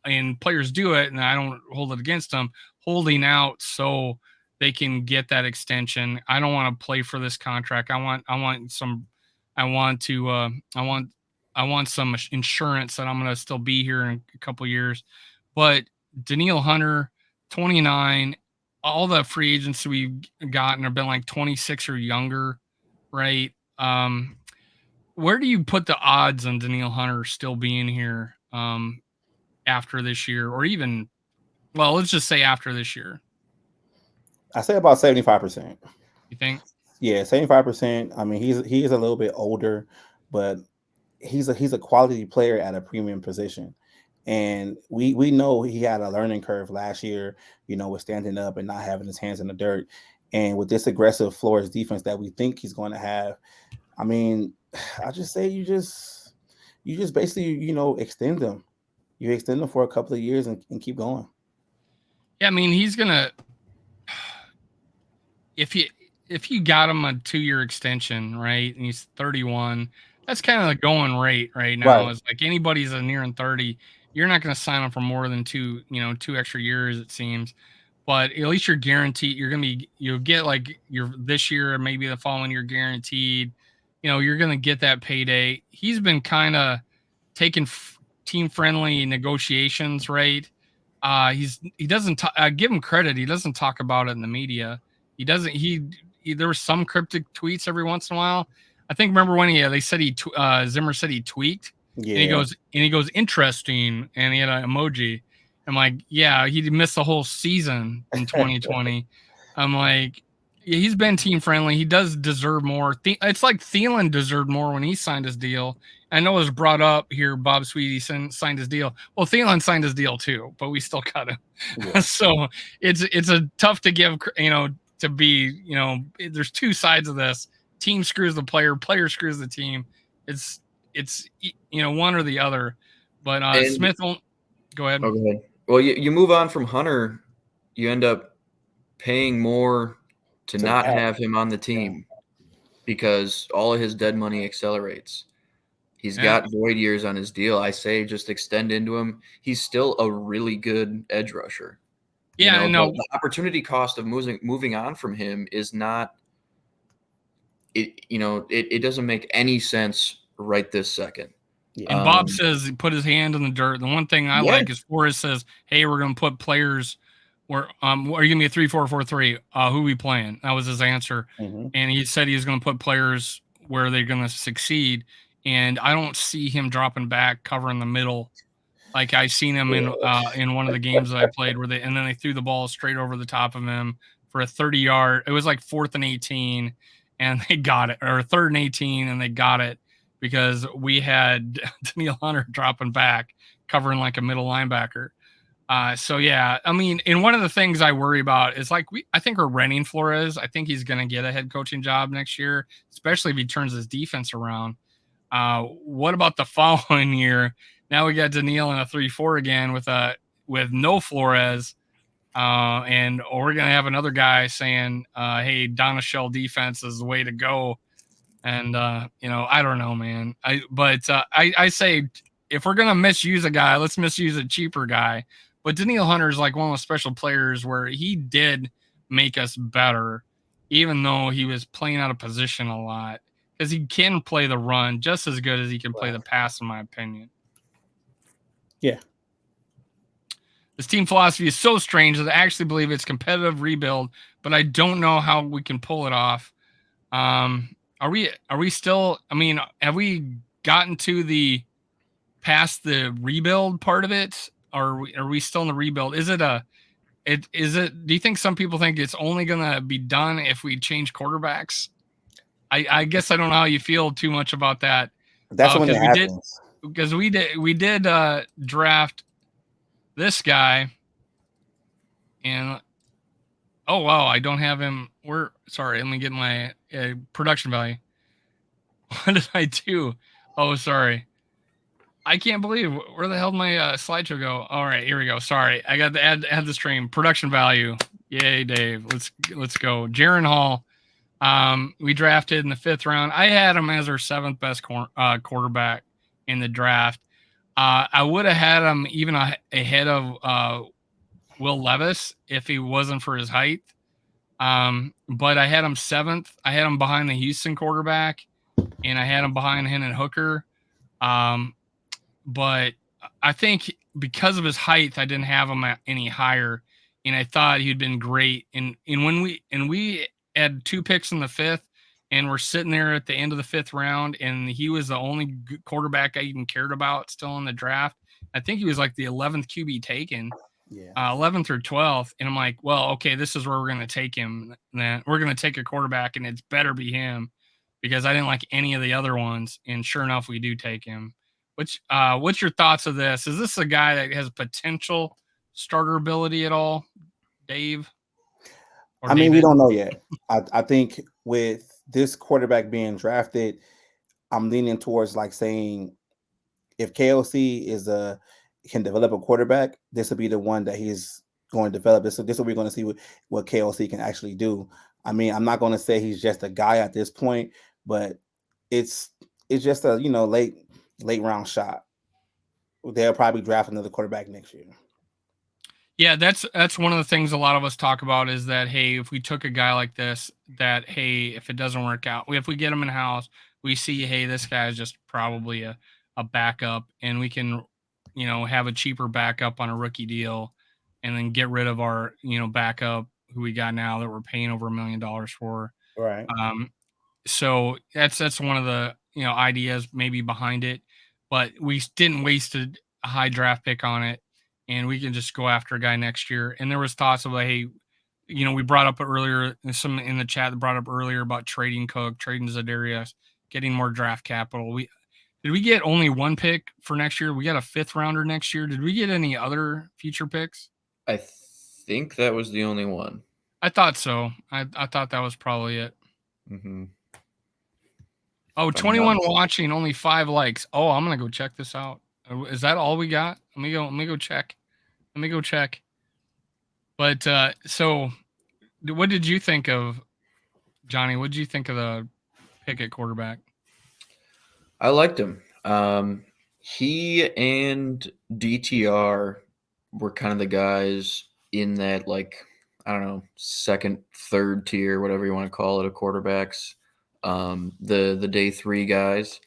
and players do it, and I don't hold it against them, holding out so they can get that extension. I don't want to play for this contract. I want some insurance that I'm going to still be here in a couple years. But Daniil Hunter, 29, all the free agents we've gotten have been like 26 or younger, right? Where do you put the odds on Daniil Hunter still being here after this year, or even, well, let's just say after this year? I say about 75%. You think? Yeah, 75%. I mean, he is a little bit older, but he's a quality player at a premium position. And we know he had a learning curve last year, with standing up and not having his hands in the dirt. And with this aggressive Flores defense that we think he's going to have, I mean, I just say you just basically, extend them. You extend them for a couple of years and keep going. Yeah, I mean, he's gonna, if you got him a 2-year extension, right, and he's 31, that's kind of the going rate right now. Right. Is like anybody's a nearing 30, you're not going to sign him for more than 2 extra years, it seems. But at least you're guaranteed. You'll get like your this year or maybe the following year guaranteed. You're going to get that payday. He's been kind of taking team friendly negotiations, right? He doesn't give him credit. He doesn't talk about it in the media. He doesn't. There were some cryptic tweets every once in a while. I think remember when they said Zimmer said he tweaked. Yeah. And he goes interesting, and he had an emoji. I'm like, yeah, he missed the whole season in 2020. I'm like, yeah, he's been team friendly. He does deserve more. It's like Thielen deserved more when he signed his deal. I know it was brought up here. Bob Sweetie signed his deal. Well, Thielen signed his deal too, but we still cut him. Yeah. So it's a tough to give, to be, there's two sides of this. Team screws the player screws the team. It's one or the other. But Smith won't. Go ahead. Oh, go ahead. Well, you move on from Hunter, you end up paying more to not have him on the team because all of his dead money accelerates. He's got void years on his deal. I say just extend into him. He's still a really good edge rusher. Yeah, no. The opportunity cost of moving on from him is not it. It doesn't make any sense right this second. And Bob says he put his hand in the dirt. The one thing I like is Forrest says, "Hey, we're going to put players. Are you going to be a 3-4-4-3? Who are we playing?" That was his answer. Mm-hmm. And he said he's going to put players where they're going to succeed. And I don't see him dropping back, covering the middle, like I seen him in one of the games that I played, and then they threw the ball straight over the top of him for a 30-yard. It was like 4th and 18, and they got it, or 3rd and 18, and they got it because we had Daniil Hunter dropping back, covering like a middle linebacker. So yeah, I mean, and one of the things I worry about is like I think we're renting Flores. I think he's going to get a head coaching job next year, especially if he turns his defense around. What about the following year? Now we got Daniil in a 3-4 again with no Flores. and we're gonna have another guy saying, "Hey, Donna Shell defense is the way to go." And I don't know, man. I say if we're gonna misuse a guy, let's misuse a cheaper guy. But Danielle Hunter is like one of those special players where he did make us better, even though he was playing out of position a lot, because he can play the run just as good as he can play the pass, in my opinion. Yeah. This team philosophy is so strange that I actually believe it's competitive rebuild, but I don't know how we can pull it off. Are we still? I mean, have we gotten to the past the rebuild part of it? Or are we still in the rebuild? Is it? Do you think some people think it's only gonna be done if we change quarterbacks? I guess I don't know how you feel too much about that. That's when it happens. Because we did draft this guy, and oh wow, I don't have him. Sorry, let me get my production value. What did I do? Oh, sorry. I can't believe where the hell did my slideshow go? All right, here we go. Sorry, I got to add the stream production value. Yay, Dave. Let's go. Jaron Hall. We drafted in the 5th round. I had him as our 7th best quarterback in the draft. I would have had him even ahead of Will Levis if he wasn't for his height. But I had him 7th. I had him behind the Houston quarterback, and I had him behind Hendon Hooker. But I think because of his height, I didn't have him any higher, and I thought he'd been great. And when we had 2 picks in the 5th, and we're sitting there at the end of the 5th round, and he was the only quarterback I even cared about still in the draft. I think he was like the 11th QB taken. Yeah. 11th or 12th, and I'm like, well, okay, this is where we're going to take him. Then we're going to take a quarterback, and it's better be him, because I didn't like any of the other ones. And sure enough, we do take him. What's your thoughts of this? Is this a guy that has potential starter ability at all, Dave? I mean, we don't know yet. I think with this quarterback being drafted, I'm leaning towards like saying if KLC can develop a quarterback, this will be the one that he's going to develop. This will we're going to see what KLC can actually do. I mean, I'm not going to say he's just a guy at this point, but it's just a late round shot. They'll probably draft another quarterback next year. Yeah, that's one of the things a lot of us talk about is that, hey, if we took a guy like this, that, hey, if it doesn't work out, if we get him in house, we see, hey, this guy is just probably a backup, and we can, have a cheaper backup on a rookie deal, and then get rid of our, backup who we got now that we're paying over $1 million for. Right. So that's one of the ideas maybe behind it, but we didn't waste a high draft pick on it, and we can just go after a guy next year. And there was thoughts of like, hey, we brought up earlier, some in the chat that brought up earlier about trading Cook, trading Zadarius, getting more draft capital. Did we get only 1 pick for next year? We got a 5th rounder next year. Did we get any other future picks? I think that was the only one. I thought so. I thought that was probably it. Mm-hmm. Oh, 21 watching, only 5 likes. Oh, I'm gonna go check this out. Is that all we got? Let me go check. But so what did you think of, Johnny? What did you think of the pick at quarterback? I liked him. He and DTR were kind of the guys in that, like, I don't know, 2nd, 3rd tier, whatever you want to call it, of quarterbacks. The day 3 guys.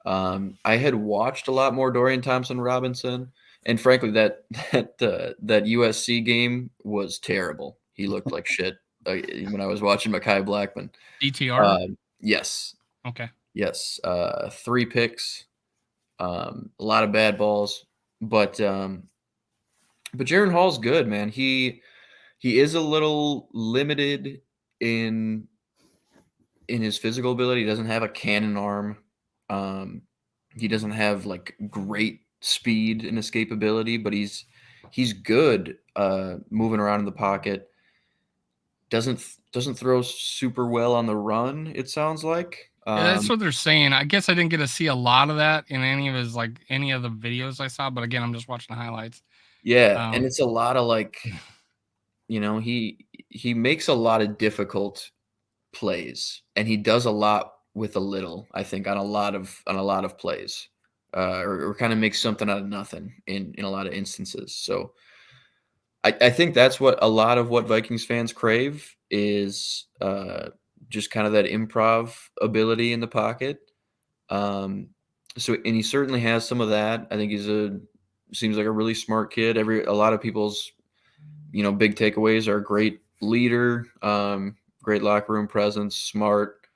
I had watched a lot more Dorian Thompson-Robinson, and frankly, that USC game was terrible. He looked like shit when I was watching Mekhi Blackman. DTR? Yes. Okay. Yes. 3 picks, a lot of bad balls, but Jaron Hall's good, man. He is a little limited in his physical ability. He doesn't have a cannon arm. He doesn't have like great speed and escapability, but he's good moving around in the pocket. Doesn't throw super well on the run, it sounds like. Yeah, that's what they're saying. I guess I didn't get to see a lot of that in any of the videos I saw, but again, I'm just watching the highlights. Yeah, and it's a lot of like he makes a lot of difficult plays, and he does a lot with a little, I think, on a lot of plays, or kind of makes something out of nothing in a lot of instances. So I think that's what a lot of what Vikings fans crave is, just kind of that improv ability in the pocket. So, and he certainly has some of that. I think seems like a really smart kid. A lot of people's, big takeaways are great leader, great locker room presence, smart,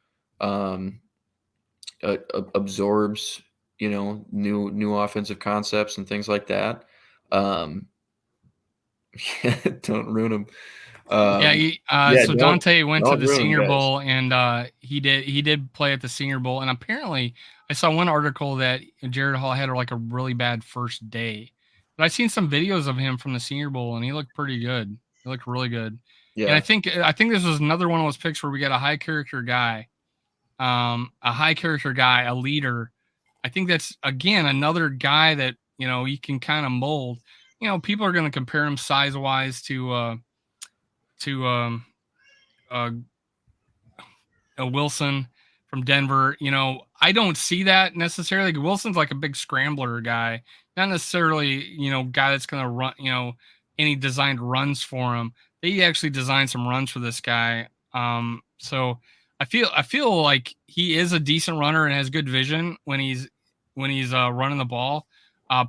absorbs, new offensive concepts and things like that. Don't ruin him. So Dante went to the Senior guys. Bowl, and he did play at the Senior Bowl, and apparently I saw one article that Jared Hall had like a really bad first day, but I've seen some videos of him from the Senior Bowl, and he looked pretty good. He looked really good. Yeah. And I think this was another one of those picks where we got a high character guy, a leader. I think that's again another guy that you can kind of mold. People are going to compare him size wise to Wilson from Denver. I don't see that necessarily. Wilson's like a big scrambler guy, not necessarily guy that's going to run any designed runs for him. They actually designed some runs for this guy. So I feel like he is a decent runner and has good vision when he's running the ball.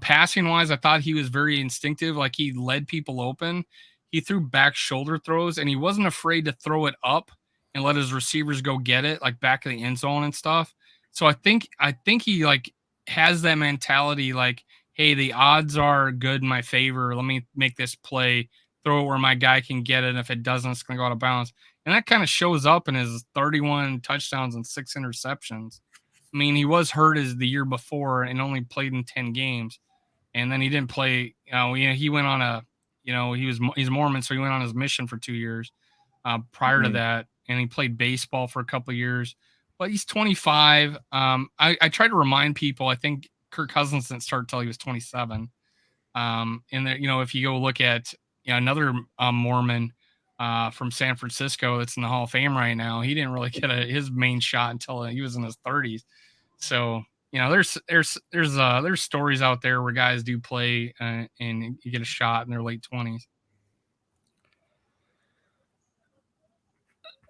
Passing wise, I thought he was very instinctive. Like he led people open. He threw back shoulder throws, and he wasn't afraid to throw it up and let his receivers go get it, like back of the end zone and stuff. So I think he like has that mentality, like, hey, the odds are good in my favor. Let me make this play, throw it where my guy can get it. And if it doesn't, it's gonna go out of bounds. And that kind of shows up in his 31 touchdowns and 6 interceptions. I mean, he was hurt as the year before and only played in 10 games. And then he didn't play, he went on a, he's Mormon, so he went on his mission for 2 years prior to that. And he played baseball for a couple of years, but he's 25. I try to remind people, I think Kirk Cousins didn't start until he was 27. And there, if you go look at another Mormon from San Francisco that's in the Hall of Fame right now, he didn't really get his main shot until he was in his 30s. So there's stories out there where guys do play and you get a shot in their late 20s.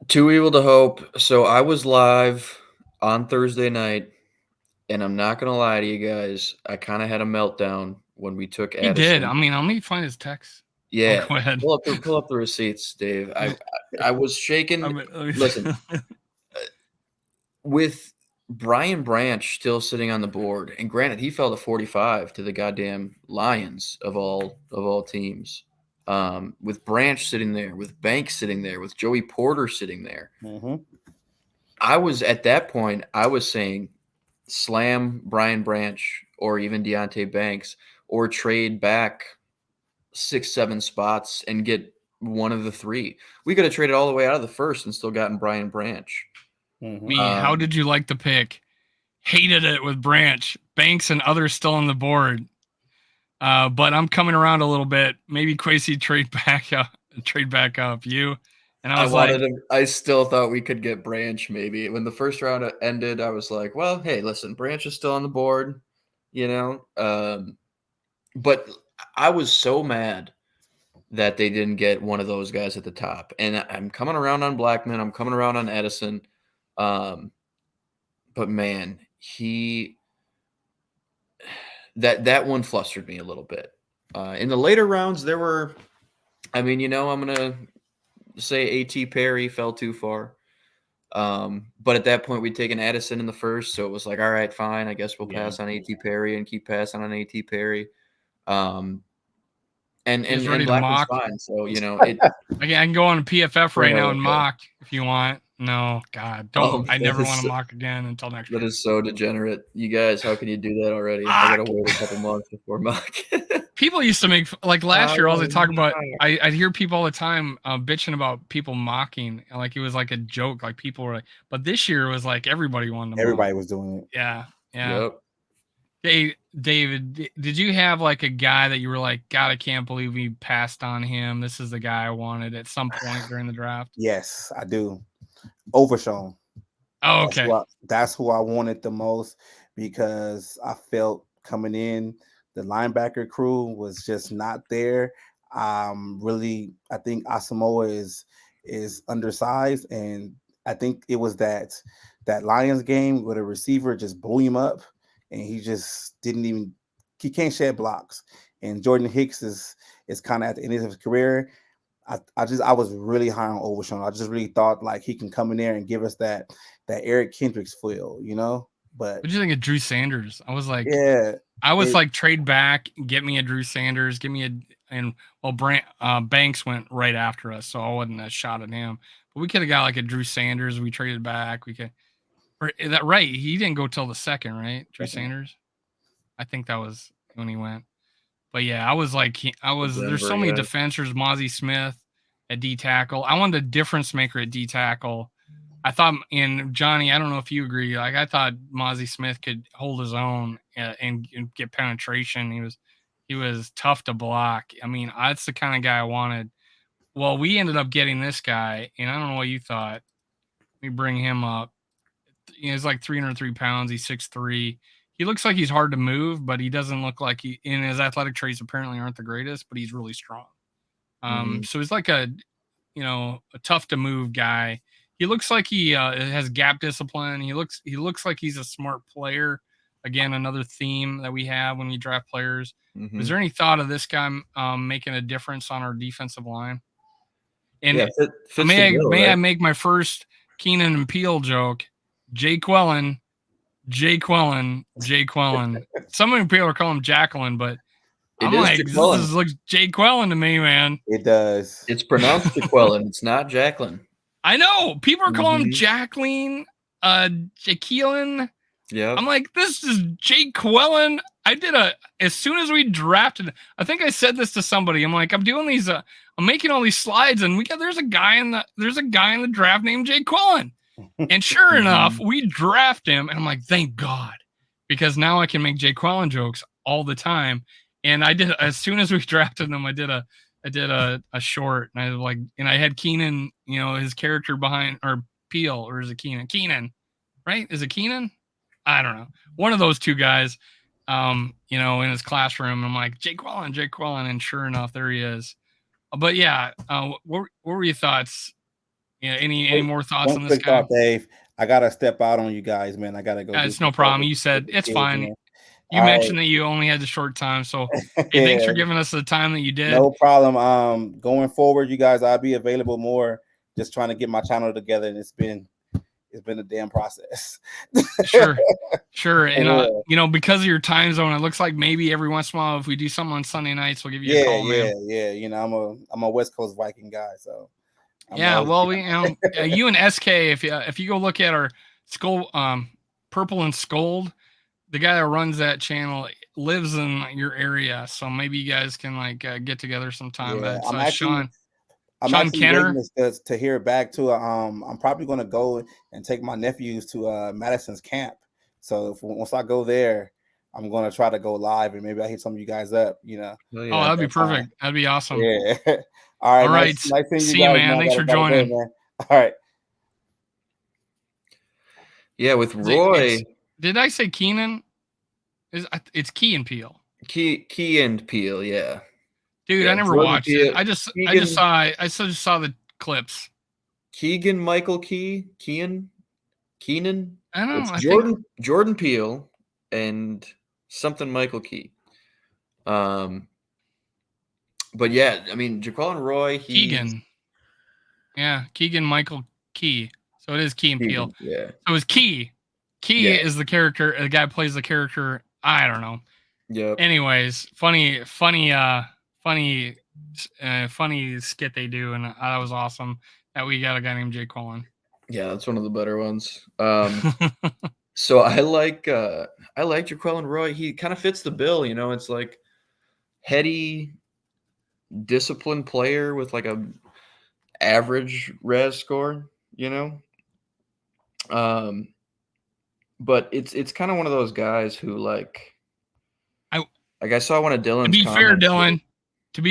Too evil to hope. So I was live on Thursday night, and I'm not gonna lie to you guys, I kind of had a meltdown when we took Addison. He did. I mean, let me find his text. Yeah, go ahead. Pull up the receipts, Dave. I was shaking. Listen, with Brian Branch still sitting on the board, and granted, he fell to 45 to the goddamn Lions of all teams. With Branch sitting there, with Banks sitting there, with Joey Porter sitting there. Mm-hmm. I was at that point, I was saying slam Brian Branch or even Deontay Banks, or trade back 6-7 spots and get one of the three. We could have traded all the way out of the first and still gotten Brian Branch. Mm-hmm. How did you like the pick? Hated it with Branch, Banks, and others still on the board. But I'm coming around a little bit. Maybe Kwesi trade back up. You and I still thought we could get Branch maybe. When the first round ended, I was like, well, hey, listen, Branch is still on the board, but I was so mad that they didn't get one of those guys at the top. And I'm coming around on Blackman. I'm coming around on Edison. But man, that one flustered me a little bit. In the later rounds, there were, I'm going to say A.T. Perry fell too far. But at that point, we'd taken Addison in the first. So it was like, all right, fine. I guess we'll pass on A.T. Perry and keep passing on A.T. Perry. And Blackman's fine. So, I can go on PFF right now and mock if you want. No, God, don't. I never want to mock again until next year. That is so degenerate. You guys, how can you do that already? I got to wait a couple months before mock. People used to make, like last year, all they talk about, I'd hear people all the time bitching about people mocking. Like it was like a joke. Like people were like, but this year it was like everybody wanted to Everybody was doing it. Yeah. Yep. Hey, David, did you have like a guy that you were like, God, I can't believe we passed on him. This is the guy I wanted at some point during the draft? Yes, I do. Overshown. Oh, okay. That's who I wanted the most because I felt coming in, the linebacker crew was just not there. Really, I think Asamoah is undersized, and I think it was that Lions game where the receiver just blew him up, and he just didn't even he can't shed blocks. And Jordan Hicks is kind of at the end of his career. I was really high on Overshown. I just really thought like he can come in there and give us that Eric Kendricks feel, But What do you think of Drew Sanders? I was like, yeah, trade back, get me a Drew Sanders, Banks went right after us, so I wasn't a shot at him. But we could have got like a Drew Sanders. We traded back. We could. Or, is that right? He didn't go till the second, right? Drew Sanders. I think that was when he went. But yeah, I was like, there's so many defenders. Mozzie Smith at D tackle. I wanted a difference maker at D tackle. I thought, and Johnny, I don't know if you agree. Like, I thought Mozzie Smith could hold his own and get penetration. He was tough to block. I mean, that's the kind of guy I wanted. Well, we ended up getting this guy, and I don't know what you thought. We bring him up. He's like 303 pounds. He's 6'3". He looks like he's hard to move, but he doesn't look like in his athletic traits apparently aren't the greatest, but he's really strong. So he's like a tough to move guy. He looks like he has gap discipline. He looks like he's a smart player. Again, another theme that we have when we draft players. Is there any thought of this guy making a difference on our defensive line? And Yeah, may I make my first Keenan and Peele joke? Jay Quellen. Some of people are calling him Jacqueline, but I'm like, this looks Jay Quellen to me, man. It does. It's pronounced Jaquellen. It's not Jacqueline. I know. People are calling him Jacqueline, Jaqueline. Yeah. I'm like, this is Jay Quellen. As soon as we drafted, I think I said this to somebody. I'm like, I'm doing these, I'm making all these slides, and there's a guy in the draft named Jay Quellen. And sure enough, we draft him, and I'm like, thank God, because now I can make Jay Quellen jokes all the time. And I did, as soon as we drafted him, I did a short, and I was like, and I had Keenan, his character behind, or Peel, or is it Keenan? Keenan, right? Is it Keenan? I don't know. One of those two guys, in his classroom. I'm like, Jay Quellen, and sure enough, there he is. But yeah, what were your thoughts? Yeah, any more thoughts on this guy? Thought, Dave. I gotta step out on you guys, man. I gotta go. It's no problem. You said it's fine. Man. You mentioned that you only had the short time, so hey, thanks for giving us the time that you did. No problem. Going forward, you guys, I'll be available more. Just trying to get my channel together, and it's been a damn process. Sure. And because of your time zone, it looks like maybe every once in a while, if we do something on Sunday nights, we'll give you a call, man. Yeah. I'm a West Coast Viking guy, so. You and SK, if you go look at our Skull, Purple and Scold, the guy that runs that channel lives in your area, so maybe you guys can get together sometime. Yeah, but Sean Kenner to hear back to. I'm probably going to go and take my nephews to Madison's camp. So once I go there, I'm going to try to go live, and maybe I hit some of you guys up. That'd be perfect. That'd be awesome. Yeah. All right. Nice see you, man. Thanks for joining. Go, man. All right. Yeah, with Roy. Did I say Keenan? It's Key and Peele. Key and Peele, yeah. Dude, I never watched it. I just saw the clips. Keegan Michael Keenan. I don't know. It's Jordan Peele and something Michael Key. But yeah, I mean, Jaquan Roy, Keegan. Yeah, Keegan Michael Key. So it is Key and Peele. Yeah. So it's Key. Key is the character. The guy plays the character. I don't know. Yeah. Anyways, funny skit they do, and that was awesome that we got a guy named Jay Quellen. Yeah, that's one of the better ones. So I like Jaquan Roy. He kind of fits the bill, It's like heady, disciplined player with like a average res score, But it's kind of one of those guys who Like I saw one of Dylan's To be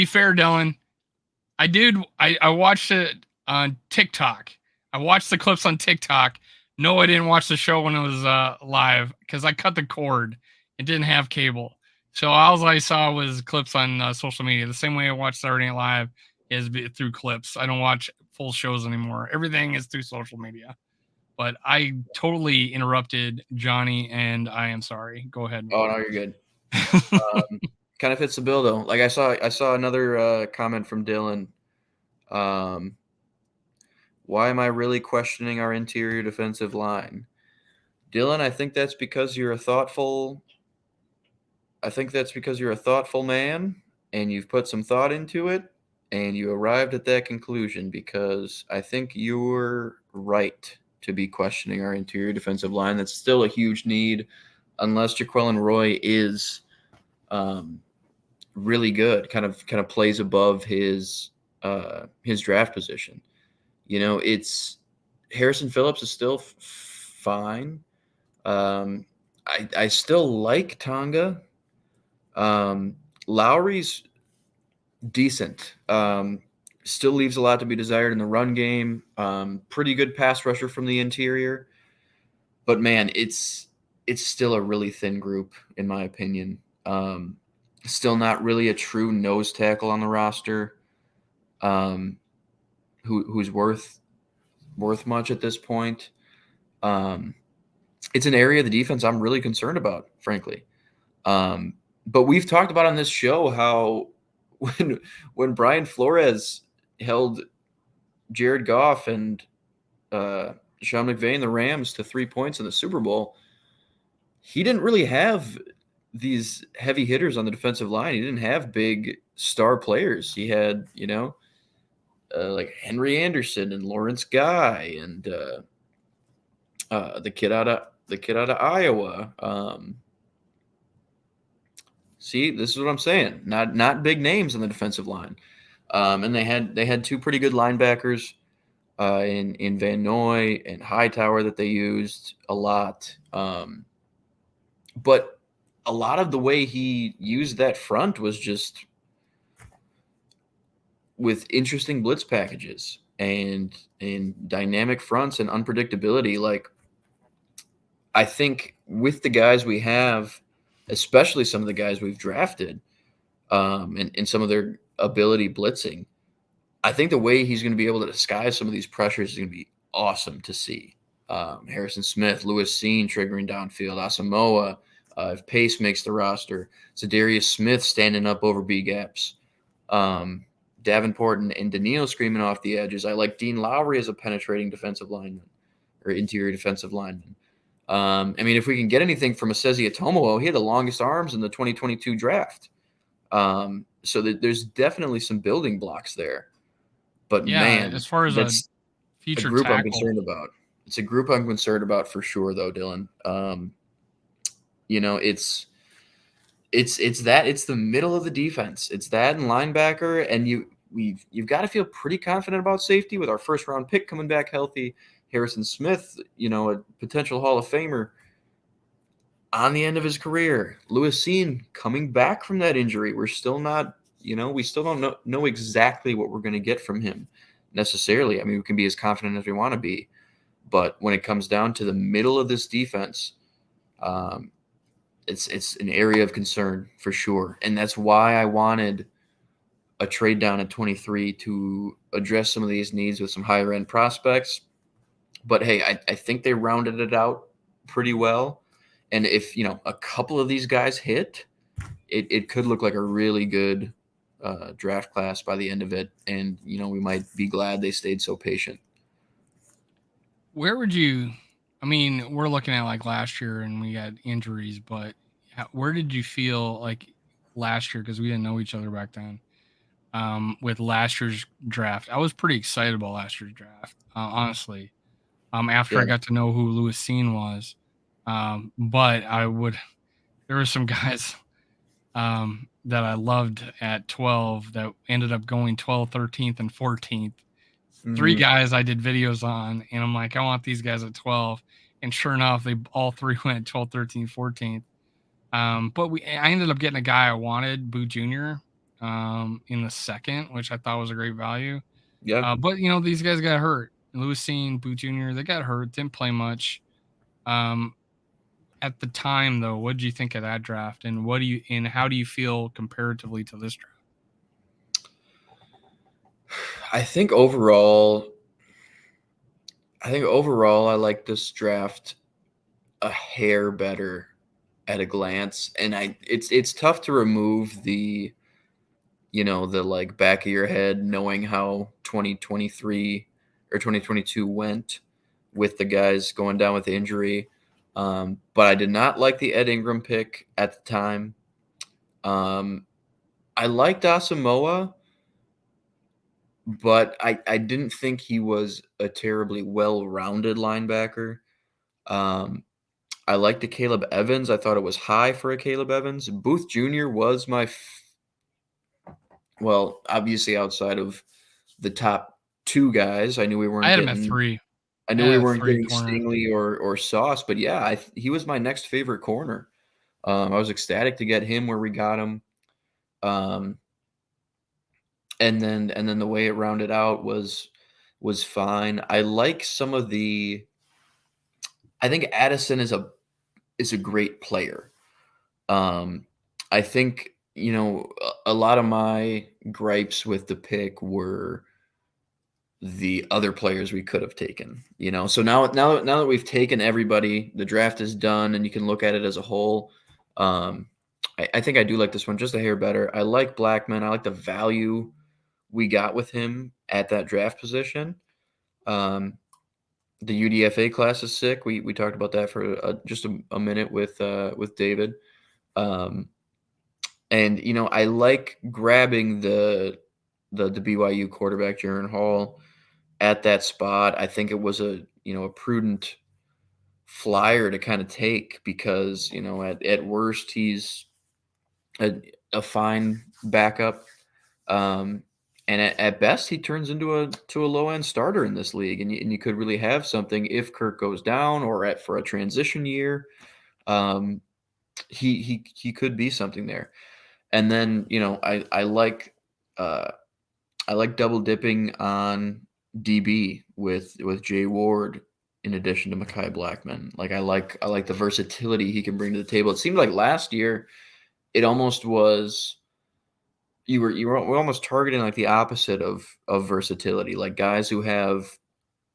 fair, Dylan, I watched it on TikTok. I watched the clips on TikTok. No, I didn't watch the show when it was live because I cut the cord. It didn't have cable. So all I saw was clips on social media. The same way I watch Saturday Night Live is through clips. I don't watch full shows anymore. Everything is through social media. But I totally interrupted Johnny, and I am sorry. Go ahead. Oh no, you're good. Kind of fits the bill though. Like I saw another comment from Dylan. Why am I really questioning our interior defensive line? Dylan, I think that's because you're a thoughtful man and you've put some thought into it and you arrived at that conclusion because I think you're right to be questioning our interior defensive line. That's still a huge need unless Jaquelin Roy is really good, kind of plays above his draft position. You know, it's Harrison Phillips is still fine. I still like Tonga. Lowry's decent. Still leaves a lot to be desired in the run game. Pretty good pass rusher from the interior. But man, it's still a really thin group in my opinion. Still not really a true nose tackle on the roster. Who's worth much at this point. It's an area of the defense I'm really concerned about, frankly. But we've talked about on this show how when Brian Flores held Jared Goff and Sean McVay and the Rams to 3 points in the Super Bowl, he didn't really have these heavy hitters on the defensive line. He didn't have big star players. He had, like Henry Anderson and Lawrence Guy and the kid out of Iowa. See, this is what I'm saying. Not big names on the defensive line, and they had two pretty good linebackers in Van Noy and Hightower that they used a lot. But a lot of the way he used that front was just with interesting blitz packages and dynamic fronts and unpredictability. Like, I think with the guys we have, especially some of the guys we've drafted, and some of their ability blitzing, I think the way he's going to be able to disguise some of these pressures is going to be awesome to see. Harrison Smith, Lewis Seen triggering downfield, Asamoah, if Pace makes the roster, Zadarius Smith standing up over B gaps, Davenport and Danilo screaming off the edges. I like Dean Lowry as a penetrating defensive lineman or interior defensive lineman. I mean, if we can get anything from Asezi Atomo, he had the longest arms in the 2022 draft. So there's definitely some building blocks there. But yeah, man, as far as that's a group tackle, I'm concerned about. It's a group I'm concerned about for sure, though, Dylan. It's the middle of the defense. It's that and linebacker, and you've got to feel pretty confident about safety with our first round pick coming back healthy. Harrison Smith, a potential Hall of Famer on the end of his career. Lewis Seen coming back from that injury. We're still not, we still don't know exactly what we're going to get from him necessarily. I mean, we can be as confident as we want to be. But when it comes down to the middle of this defense, it's an area of concern for sure. And that's why I wanted a trade down at 23 to address some of these needs with some higher end prospects. But hey, I think they rounded it out pretty well. And if, a couple of these guys hit, it could look like a really good draft class by the end of it. And, we might be glad they stayed so patient. Where would you, I mean, we're looking at like last year and we got injuries, but where did you feel like last year? Because we didn't know each other back then. With last year's draft, I was pretty excited about last year's draft, honestly. After I got to know who Lewis Seen was, but there were some guys that I loved at 12 that ended up going 12th, 13th, and 14th. Three guys I did videos on, and I'm like, I want these guys at 12. And sure enough, they all three went 12th, 13th, 14th. But I ended up getting a guy I wanted, Boo Jr. In the second, which I thought was a great value. Yeah. But these guys got hurt. Lewisine, Boo Jr. They got hurt, didn't play much. At the time, though, what did you think of that draft, and how do you feel comparatively to this draft? I think overall, I like this draft a hair better at a glance, and it's tough to remove the the like back of your head knowing how 2023 or 2022 went with the guys going down with injury. But I did not like the Ed Ingram pick at the time. I liked Asamoah, but I didn't think he was a terribly well-rounded linebacker. I liked the Caleb Evans. I thought it was high for a Caleb Evans. Booth Jr. was well, obviously outside of the top two guys. I knew we I weren't had him at getting 3. I I knew had we a weren't 3 getting corner. Stingley or Sauce, but yeah, he was my next favorite corner. I was ecstatic to get him where we got him. And then the way it rounded out was fine. I like some of I think Addison is a great player. I think, a lot of my gripes with the pick were the other players we could have taken, So now that we've taken everybody, the draft is done and you can look at it as a whole. I think I do like this one just a hair better. I like Blackman. I like the value we got with him at that draft position. The UDFA class is sick. We talked about that for just a minute with David. And I like grabbing the BYU quarterback Jaron Hall at that spot. I think it was a prudent flyer to kind of take because at worst he's a fine backup, and at best he turns into a low end starter in this league, and you could really have something if Kirk goes down or for a transition year. He could be something there. And then I like double dipping on DB with Jay Ward in addition to Mekhi Blackman. Like I like the versatility he can bring to the table. It seemed like last year it almost was we're almost targeting like the opposite of versatility, like guys who have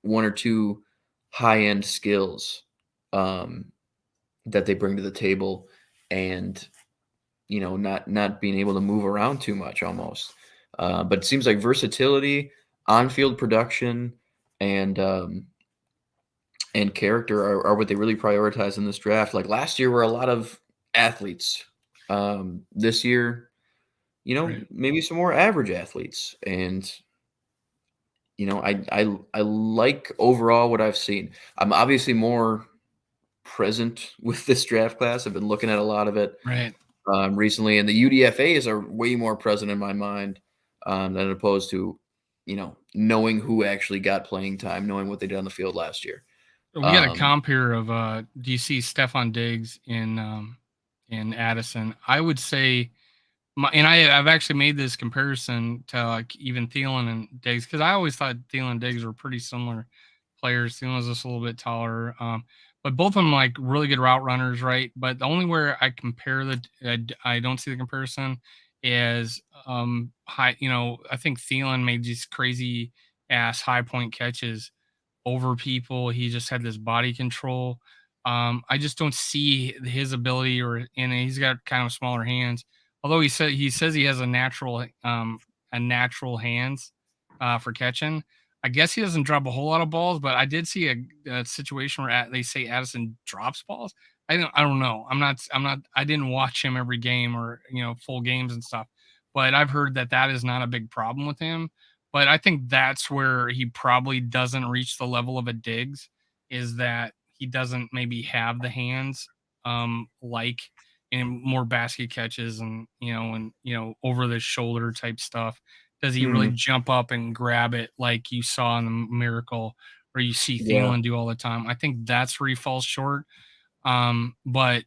one or two high end skills that they bring to the table, and not being able to move around too much almost. But it seems like versatility, on-field production, and character are what they really prioritize in this draft. Like last year were a lot of athletes. This year, Right. maybe some more average athletes. And I like overall what I've seen. I'm obviously more present with this draft class. I've been looking at a lot of it. Right. Recently, and the UDFAs are way more present in my mind than opposed to, knowing who actually got playing time, knowing what they did on the field last year. We got a comp here of do you see Stefon Diggs in Addison? I would say I've actually made this comparison to like even Thielen and Diggs because I always thought Thielen and Diggs were pretty similar players. Thielen was just a little bit taller, but both of them like really good route runners, right? But the only where I compare I don't see the comparison is high. I think Thielen made these crazy ass high point catches over people. He just had this body control. I just don't see his ability, and he's got kind of smaller hands. Although he says he has a natural hands for catching. I guess he doesn't drop a whole lot of balls, but I did see a situation where they say Addison drops balls. I don't know. I didn't watch him every game or full games and stuff, but I've heard that is not a big problem with him. But I think that's where he probably doesn't reach the level of a Diggs, is that he doesn't maybe have the hands like in more basket catches and over the shoulder type stuff. Does he really jump up and grab it like you saw in the Miracle or you see Thielen do all the time? I think that's where he falls short. But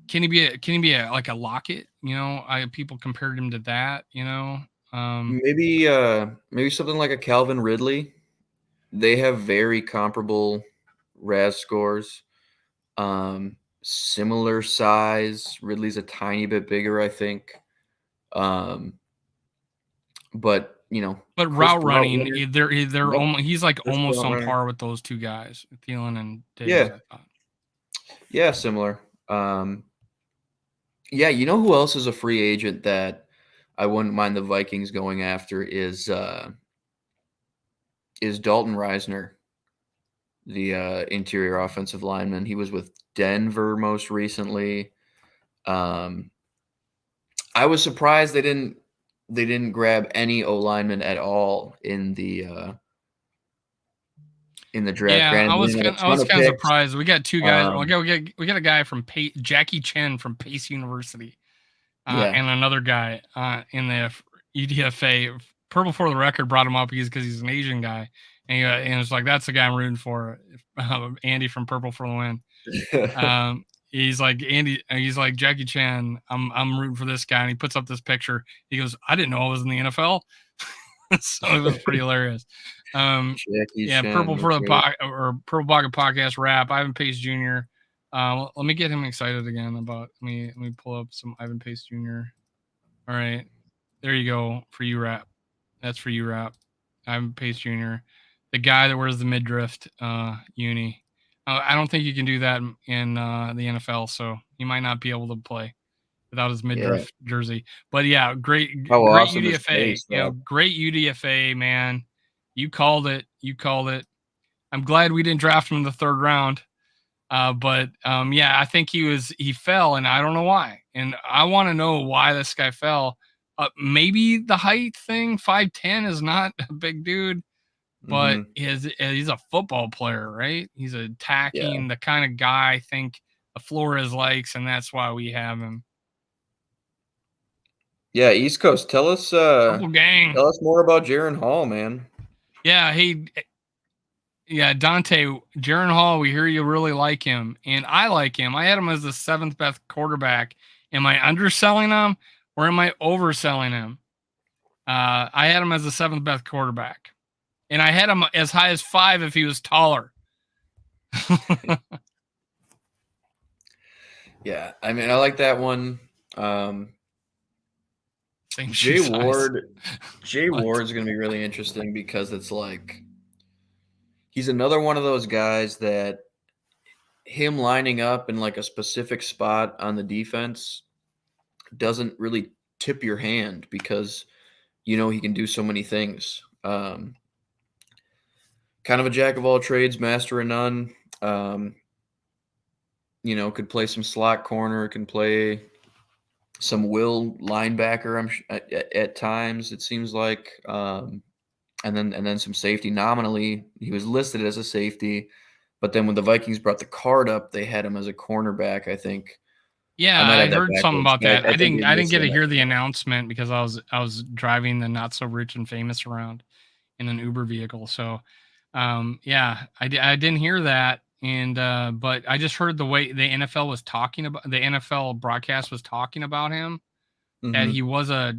can he be like a Lockett? People compared him to that. Maybe something like a Calvin Ridley. They have very comparable RAS scores. Similar size. Ridley's a tiny bit bigger, I think. But route running, they're he's like Chris almost on runner. par with those two guys, Thielen and Diggs. Yeah. I thought. Yeah, similar. Yeah, you know who else is a free agent that I wouldn't mind the Vikings going after is Dalton Reisner, the interior offensive lineman. He was with Denver most recently. I was surprised they didn't grab any O lineman at all in the draft. Yeah, Granted, I was kind of surprised. We got two guys. We got a guy from Jackie Chen from Pace University, and another guy in the UDFA. Purple for the record brought him up because he's an Asian guy, and it's like that's the guy I'm rooting for. Andy from Purple for the win. He's like Andy. He's like Jackie Chan. I'm rooting for this guy, and he puts up this picture. He goes, "I didn't know I was in the NFL," so it was pretty hilarious. Purple for the Purple Pocket Podcast rap. Ivan Pace Jr. Let me get him excited again about me. Let me pull up some Ivan Pace Jr. All right, there you go for you rap. That's for you rap. Ivan Pace Jr. The guy that wears the midriff uni. I don't think you can do that in the NFL, so he might not be able to play without his midriff jersey. But yeah, great awesome UDFA. Great UDFA, man. You called it. I'm glad we didn't draft him in the third round. But I think he fell, and I don't know why. And I want to know why this guy fell. Maybe the height thing, 5'10" is not a big dude. But he's a football player, right? He's attacking the kind of guy I think Flores likes, and that's why we have him. Yeah, East Coast. Tell us gang. Tell us more about Jaren Hall, man. Yeah, Dante, Jaren Hall, we hear you really like him, and I like him. I had him as the 7th best quarterback. Am I underselling him or am I overselling him? I had him as the 7th best quarterback. And I had him as high as 5 if he was taller. Yeah, I mean, I like that one. Jay Ward's going to be really interesting because it's like he's another one of those guys that him lining up in like a specific spot on the defense doesn't really tip your hand because he can do so many things. Kind of a jack of all trades, master of none. Could play some slot corner, can play some will linebacker. At times it seems like, and then some safety. Nominally, he was listed as a safety, but then when the Vikings brought the card up, they had him as a cornerback, I think. Yeah, I heard something about that. I didn't get to hear the announcement because I was driving the not so rich and famous around in an Uber vehicle. So, I didn't hear that, and but I just heard the way the NFL broadcast was talking about him, that he was a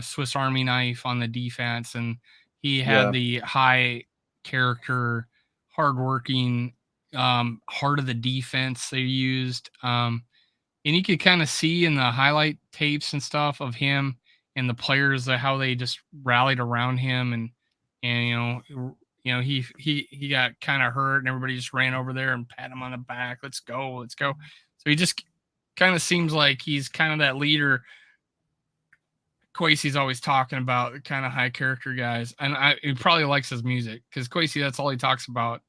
Swiss Army knife on the defense, and he had the high character, hardworking heart of the defense they used. And you could kind of see in the highlight tapes and stuff of him and the players how they just rallied around him, and he got kind of hurt, and everybody just ran over there and pat him on the back. Let's go. So he just kind of seems like he's kind of that leader Kwesi's always talking about, the kind of high character guys, and he probably likes his music because Kwesi, that's all he talks about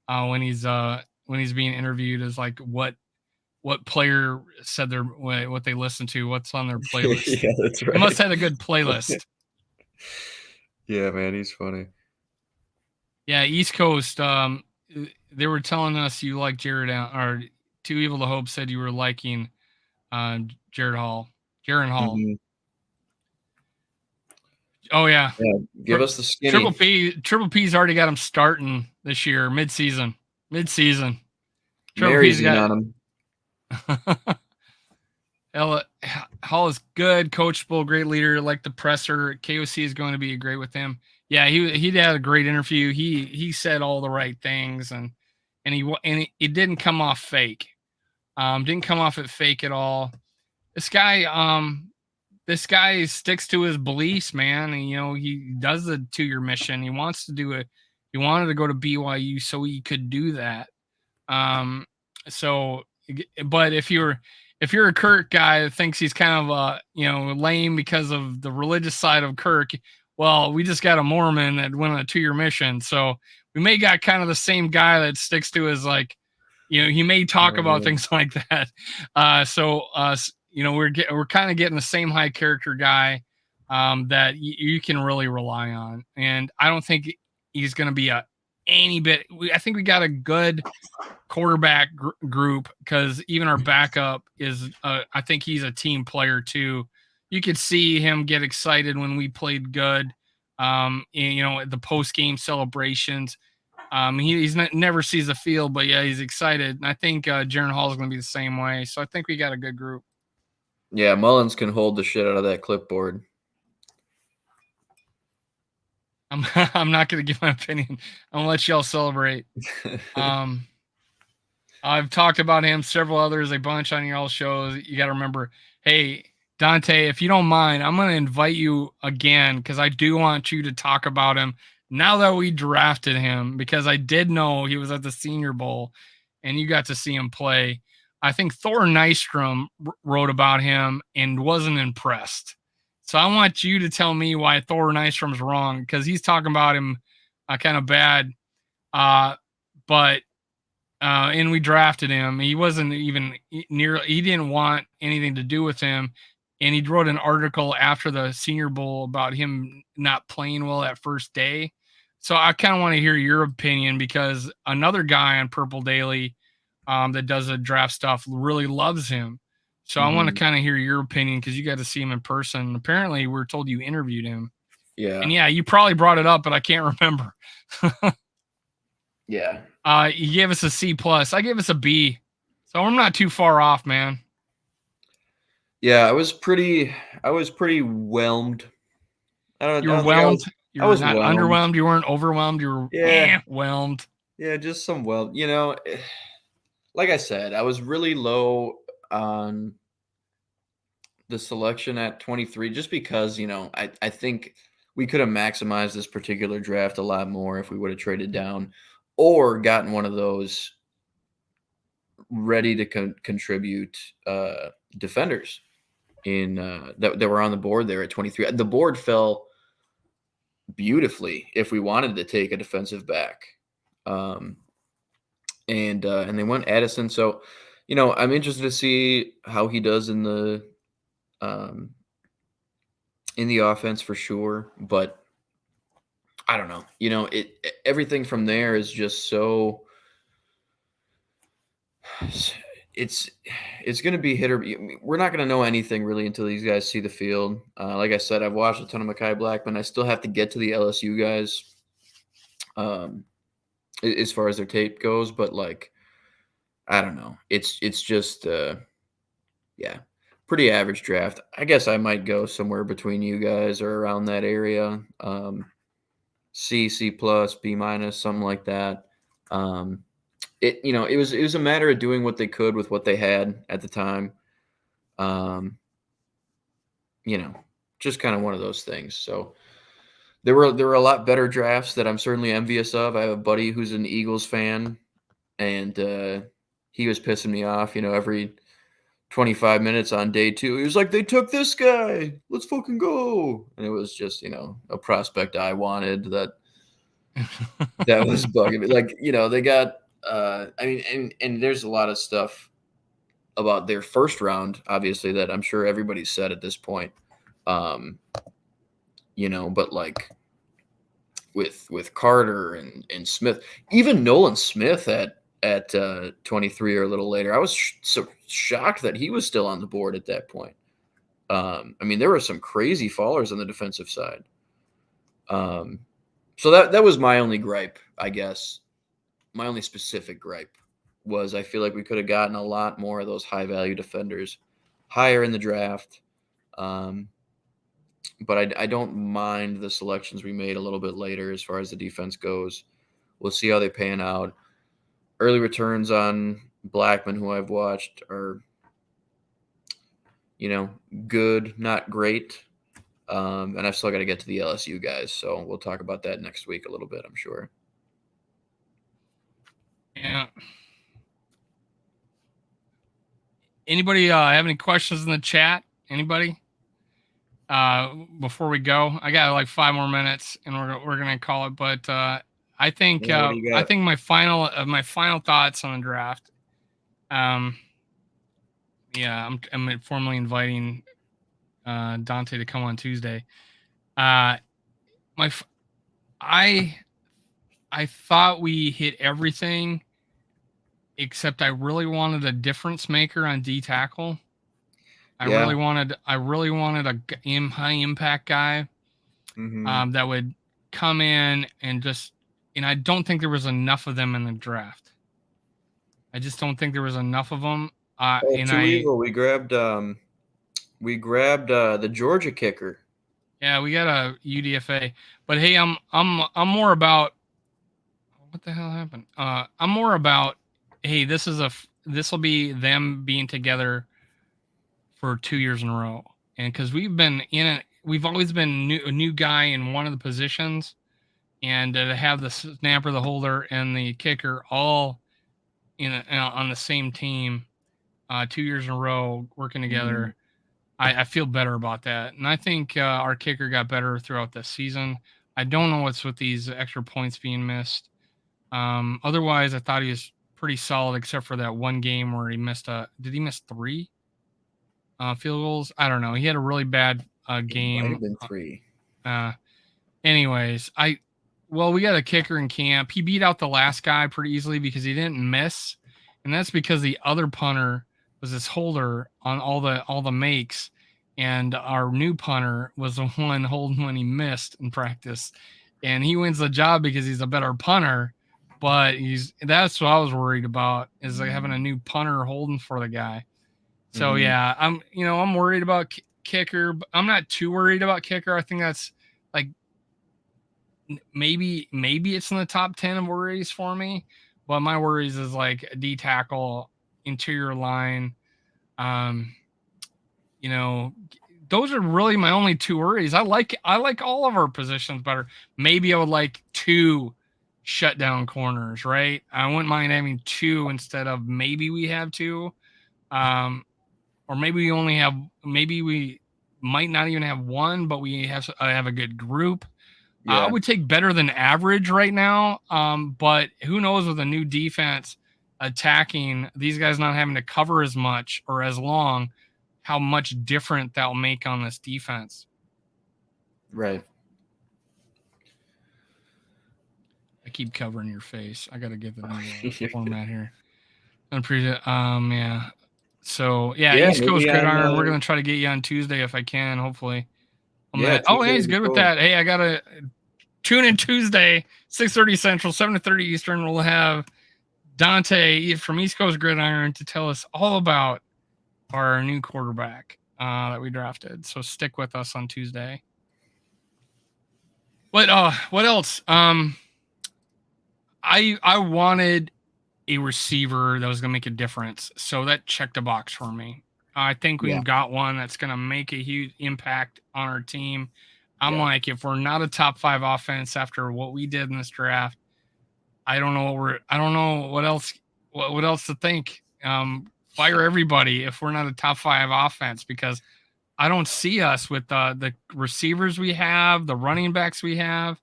when he's being interviewed, is like what player said what they listen to, what's on their playlist. Yeah, that's right. He must have a good playlist. Yeah, man, he's funny. Yeah, East Coast. They were telling us you like or Too Evil to Hope said you were liking Jaren Hall. Mm-hmm. Oh yeah. Give us the skinny. Triple P's already got him starting this year, mid-season. Triple P's got on him. Hall is good, coachable, great leader. Like the presser, KOC is going to be great with him. Yeah, he had a great interview. He said all the right things, and it didn't come off fake. Didn't come off at fake at all. This guy sticks to his beliefs, man. And he does the 2-year mission. He wants to do it. He wanted to go to BYU so he could do that. So, but if you're a Kirk guy that thinks he's kind of lame because of the religious side of Kirk, well, we just got a Mormon that went on a 2-year mission, so we may got kind of the same guy that sticks to his he may talk about things like that. We're kind of getting the same high character guy that you can really rely on, and I don't think he's going to be any bit. I think we got a good quarterback group because even our backup is I think he's a team player too. You could see him get excited when we played good. At the post game celebrations. He's never sees the field, but yeah, he's excited. And I think Jaron Hall is going to be the same way. So I think we got a good group. Yeah, Mullins can hold the shit out of that clipboard. I'm not going to give my opinion. I'm going to let y'all celebrate. I've talked about him, several others, a bunch on y'all shows. You got to remember, hey, Dante, if you don't mind, I'm going to invite you again because I do want you to talk about him now that we drafted him, because I did know he was at the Senior Bowl and you got to see him play. I think Thor Nystrom wrote about him and wasn't impressed. So I want you to tell me why Thor Nystrom's wrong, because he's talking about him kind of bad. And we drafted him. He wasn't even near. He didn't want anything to do with him. And he wrote an article after the Senior Bowl about him not playing well that first day. So I kind of want to hear your opinion, because another guy on Purple Daily that does the draft stuff really loves him. So I want to kind of hear your opinion, because you got to see him in person. Apparently, we're told you interviewed him. Yeah. And yeah, you probably brought it up, but I can't remember. Yeah. You gave us a C+. I gave us a B. So I'm not too far off, man. Yeah, I was pretty whelmed. You were whelmed. You were not whelmed. underwhelmed. You weren't overwhelmed. You were whelmed. Yeah, just some whelmed. Like I said, I was really low on the selection at 23, just because, I think we could have maximized this particular draft a lot more if we would have traded down or gotten one of those ready to contribute defenders in that were on the board there at 23. The board fell beautifully if we wanted to take a defensive back. And they went Addison. So, I'm interested to see how he does in the offense for sure, but I don't know. Everything from there is just so it's going to be hit or we're not going to know anything really until these guys see the field. Like I said, I've watched a ton of Mekhi Blackman. I still have to get to the LSU guys as far as their tape goes, but I don't know. It's just pretty average draft. I guess I might go somewhere between you guys or around that area. C+, B-, something like that. It was a matter of doing what they could with what they had at the time. Just kind of one of those things. So there were a lot better drafts that I'm certainly envious of. I have a buddy who's an Eagles fan, and he was pissing me off, every 25 minutes on day 2. He was like, they took this guy. Let's fucking go. And it was just, a prospect I wanted that was bugging me. They got, and there's a lot of stuff about their first round, obviously, that I'm sure everybody's said at this point. But with Carter and Smith, even Nolan Smith at 23 or a little later, I was so shocked that he was still on the board at that point. There were some crazy fallers on the defensive side. So that was my only gripe, I guess. My only specific gripe was I feel like we could have gotten a lot more of those high value defenders higher in the draft. But I don't mind the selections we made a little bit later as far as the defense goes. We'll see how they pan out. Early returns on Blackman, who I've watched, are, good, not great. And I've still got to get to the LSU guys, so we'll talk about that next week a little bit, I'm sure. Yeah. Anybody have any questions in the chat? Anybody? Before we go, I got like 5 more minutes, and we're gonna call it. But I think my final thoughts on the draft. Yeah, I'm formally inviting Dante to come on Tuesday. I thought we hit everything, except I really wanted a difference maker on D tackle. I really wanted a high impact guy that would come in and I don't think there was enough of them in the draft. I just don't think there was enough of them. We grabbed the Georgia kicker. Yeah, we got a UDFA. But hey, I'm more about what the hell happened. I'm more about, hey, this will be them being together for 2 years in a row, and because we've always been a new guy in one of the positions, and to have the snapper, the holder, and the kicker all on the same team, 2 years in a row working together. I feel better about that, and I think our kicker got better throughout the season. I don't know what's with these extra points being missed. Otherwise, I thought he was pretty solid, except for that one game where he missed did he miss 3 field goals? I don't know. He had a really bad game. Might have been 3. Anyways, we got a kicker in camp. He beat out the last guy pretty easily because he didn't miss, and that's because the other punter was this holder on all the makes, and our new punter was the one holding when he missed in practice, and he wins the job because he's a better punter. But that's what I was worried about, is like having a new punter holding for the guy. So yeah, I'm worried about kicker, but I'm not too worried about kicker. I think that's like maybe it's in the top 10 of worries for me, but my worries is like D tackle, interior line. Those are really my only 2 worries. I like all of our positions better. Maybe I would like 2 shutdown corners, right? I wouldn't mind having 2 instead of maybe we have 2. Or maybe we might not even have 1, but we have a good group. I would take better than average right now. But who knows, with a new defense attacking, these guys not having to cover as much or as long, how much different that'll make on this defense. Right. I keep covering your face. I got to get the new format here. I appreciate it. Yeah. So East Coast Gridiron. We're gonna try to get you on Tuesday if I can. Hopefully. He's good with that. Hey, I gotta tune in Tuesday, 6:30 Central, 7:30 Eastern. We'll have Dante from East Coast Gridiron to tell us all about our new quarterback that we drafted. So stick with us on Tuesday. What else? I wanted a receiver that was going to make a difference. So that checked a box for me. I think we've got one that's going to make a huge impact on our team. I'm like, if we're not a top 5 offense after what we did in this draft, I don't know what else to think. Fire everybody if we're not a top 5 offense, because I don't see us with the receivers we have, the running backs we have.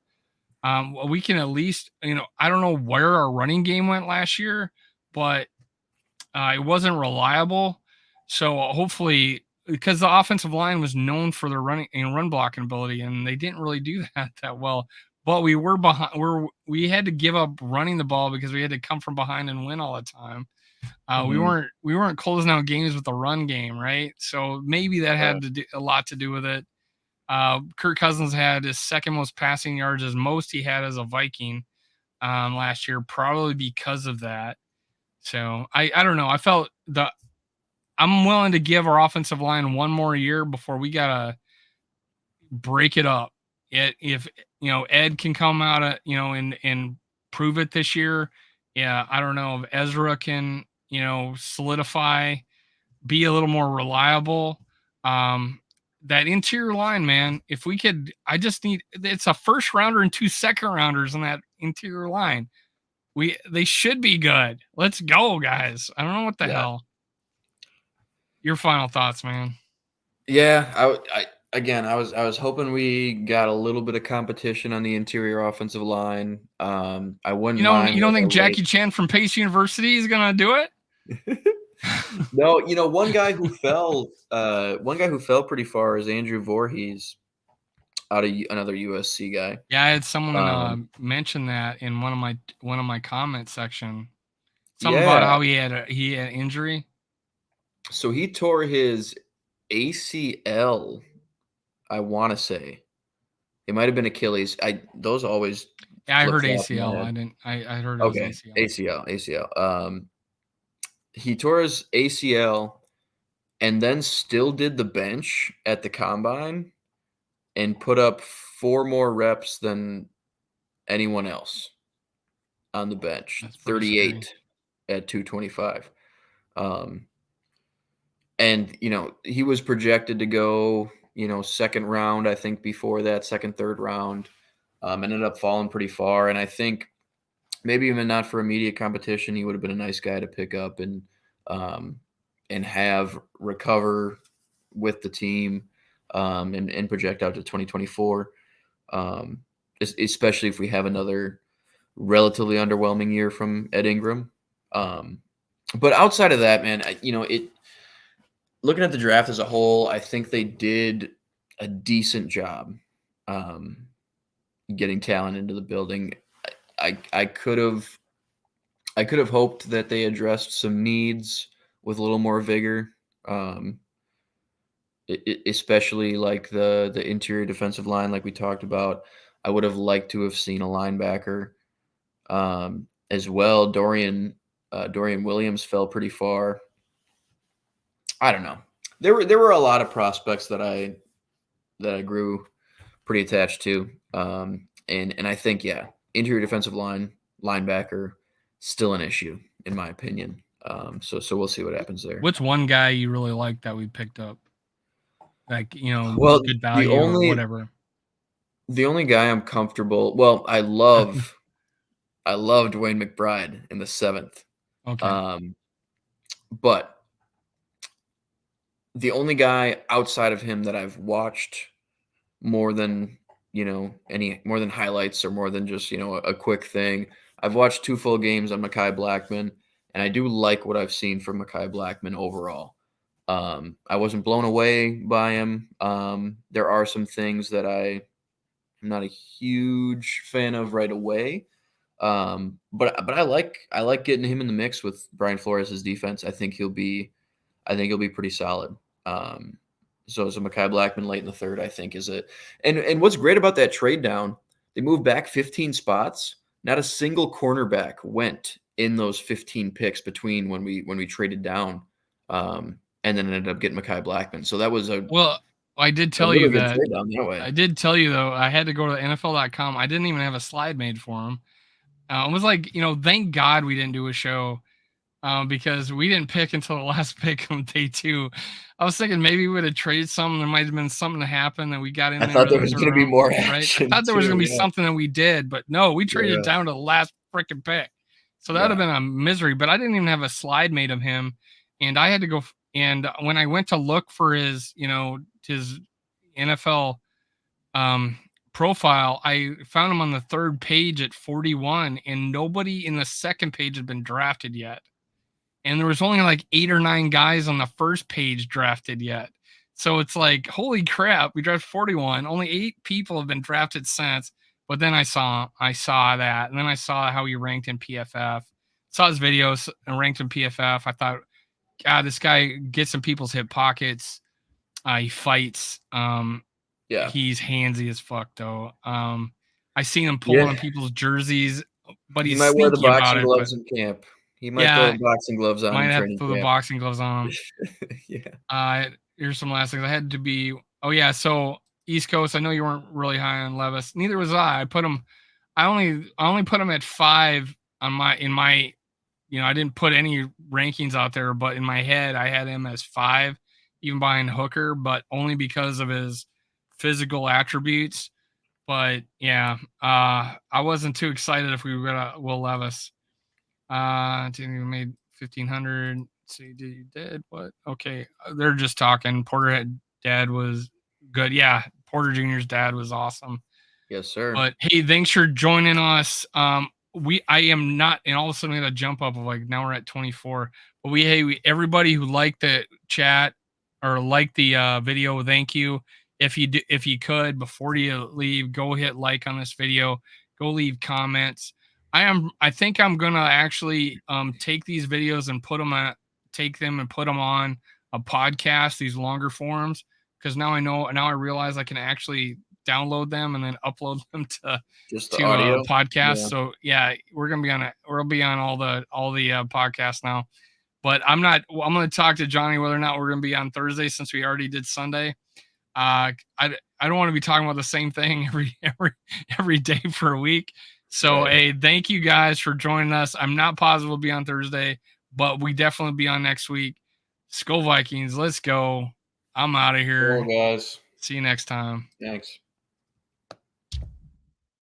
We can at least, I don't know where our running game went last year, but it wasn't reliable. So hopefully, because the offensive line was known for their run blocking ability, and they didn't really do that well. But we were behind. We had to give up running the ball because we had to come from behind and win all the time. We weren't closing out games with the run game, right? So maybe that had a lot to do with it. Kirk Cousins had his second most passing yards as most he had as a Viking last year, probably because of that. So I don't know. I felt I'm willing to give our offensive line one more year before we gotta break it up. If Ed can come out and prove it this year, yeah, I don't know if Ezra can solidify, be a little more reliable. That interior line, man, if we could, it's a first rounder and 2 second rounders on that interior line. They should be good. Let's go, guys. I don't know what the hell. Your final thoughts, man. Yeah, I was hoping we got a little bit of competition on the interior offensive line. I wouldn't mind. You don't think Jackie Chan from Pace University is gonna do it? No, one guy who fell pretty far is Andrew Voorhees, out of another USC guy. Yeah, I had someone mention that in one of my comment section. Something about how he had injury. So he tore his ACL. I want to say it might have been Achilles. Those always. Yeah, I heard ACL. I heard it was ACL. ACL. He tore his ACL and then still did the bench at the combine and put up 4 more reps than anyone else on the bench. 38 scary. At 225. And he was projected to go second round, I think, before that, second, third round. Ended up falling pretty far, and I think maybe even not for immediate competition, he would have been a nice guy to pick up and have recover with the team, and project out to 2024, especially if we have another relatively underwhelming year from Ed Ingram. But outside of that, man, looking at the draft as a whole, I think they did a decent job getting talent into the building. I could have hoped that they addressed some needs with a little more vigor, especially like the interior defensive line, like we talked about. I would have liked to have seen a linebacker as well. Dorian Williams fell pretty far. I don't know. There were a lot of prospects that I grew pretty attached to, and I think interior defensive line, linebacker, still an issue in my opinion. So we'll see what happens there. What's one guy you really like that we picked up? Like good value or whatever. The only guy I'm comfortable. Well, I love Dwayne McBride in the 7th. Okay. But the only guy outside of him that I've watched more than more than highlights or more than just a quick thing, I've watched 2 full games on Mekhi Blackmon, and I do like what I've seen from Mekhi Blackmon overall. I wasn't blown away by him. There are some things that I'm not a huge fan of right away. But I like getting him in the mix with Brian Flores' defense. I think he'll be pretty solid. So Mekhi Blackmon late in the 3rd, I think, is it. And what's great about that trade down, they moved back 15 spots. Not a single cornerback went in those 15 picks between when we traded down, and then ended up getting Mekhi Blackmon. So that was I did tell you that. I did tell you though, I had to go to NFL.com. I didn't even have a slide made for him. It was like, thank God we didn't do a show. Because we didn't pick until the last pick on day 2. I was thinking maybe we would have traded some. There might have been something to happen that we got in there. I thought there was going to be more action. Right? I thought there was going to be something that we did, but no, we traded down to the last freaking pick. So that would have been a misery, but I didn't even have a slide made of him. And I had to go. And when I went to look for his NFL profile, I found him on the 3rd page at 41, and nobody in the 2nd page had been drafted yet. And there was only like 8 or 9 guys on the 1st page drafted yet. So it's like, holy crap, we drafted 41. Only 8 people have been drafted since. But then I saw that. And then I saw how he ranked in PFF. Saw his videos and ranked in PFF. I thought, God, this guy gets in people's hip pockets. He fights. He's handsy as fuck, though. I seen him pulling on people's jerseys, but he's might wear the boxing gloves in camp. He might throw the boxing gloves on. Might in have to training throw camp. the boxing gloves on. Yeah. Here's some last things. I had to be. Oh yeah, so East Coast. I know you weren't really high on Levis. Neither was I. I put him. I only put him at 5 on my I didn't put any rankings out there, but in my head I had him as 5, even behind Hooker, but only because of his physical attributes. But yeah, I wasn't too excited if we were gonna Will Levis. Didn't even made 1,500. See, did what? Okay, they're just talking. Porter dad was good. Yeah, Porter Jr.'s dad was awesome. Yes, sir. But hey, thanks for joining us. I am not, and all of a sudden we had a jump up of like now we're at 24. But everybody who liked the chat or liked the video, thank you. If you could, before you leave, go hit like on this video. Go leave comments. I think I'm gonna actually take these videos and put them on a podcast, these longer forms, because now I realize I can actually download them and then upload them to just the audio podcast. Yeah. So yeah, we'll be on all the podcasts now. But I'm going to talk to Johnny whether or not we're going to be on Thursday, since we already did Sunday. I don't want to be talking about the same thing every day for a week. So right. Hey, thank you guys for joining us. I'm not positive we'll be on Thursday, but we definitely be on next week. Skull Vikings, let's go. I'm out of here. Cool, guys. See you next time. Thanks.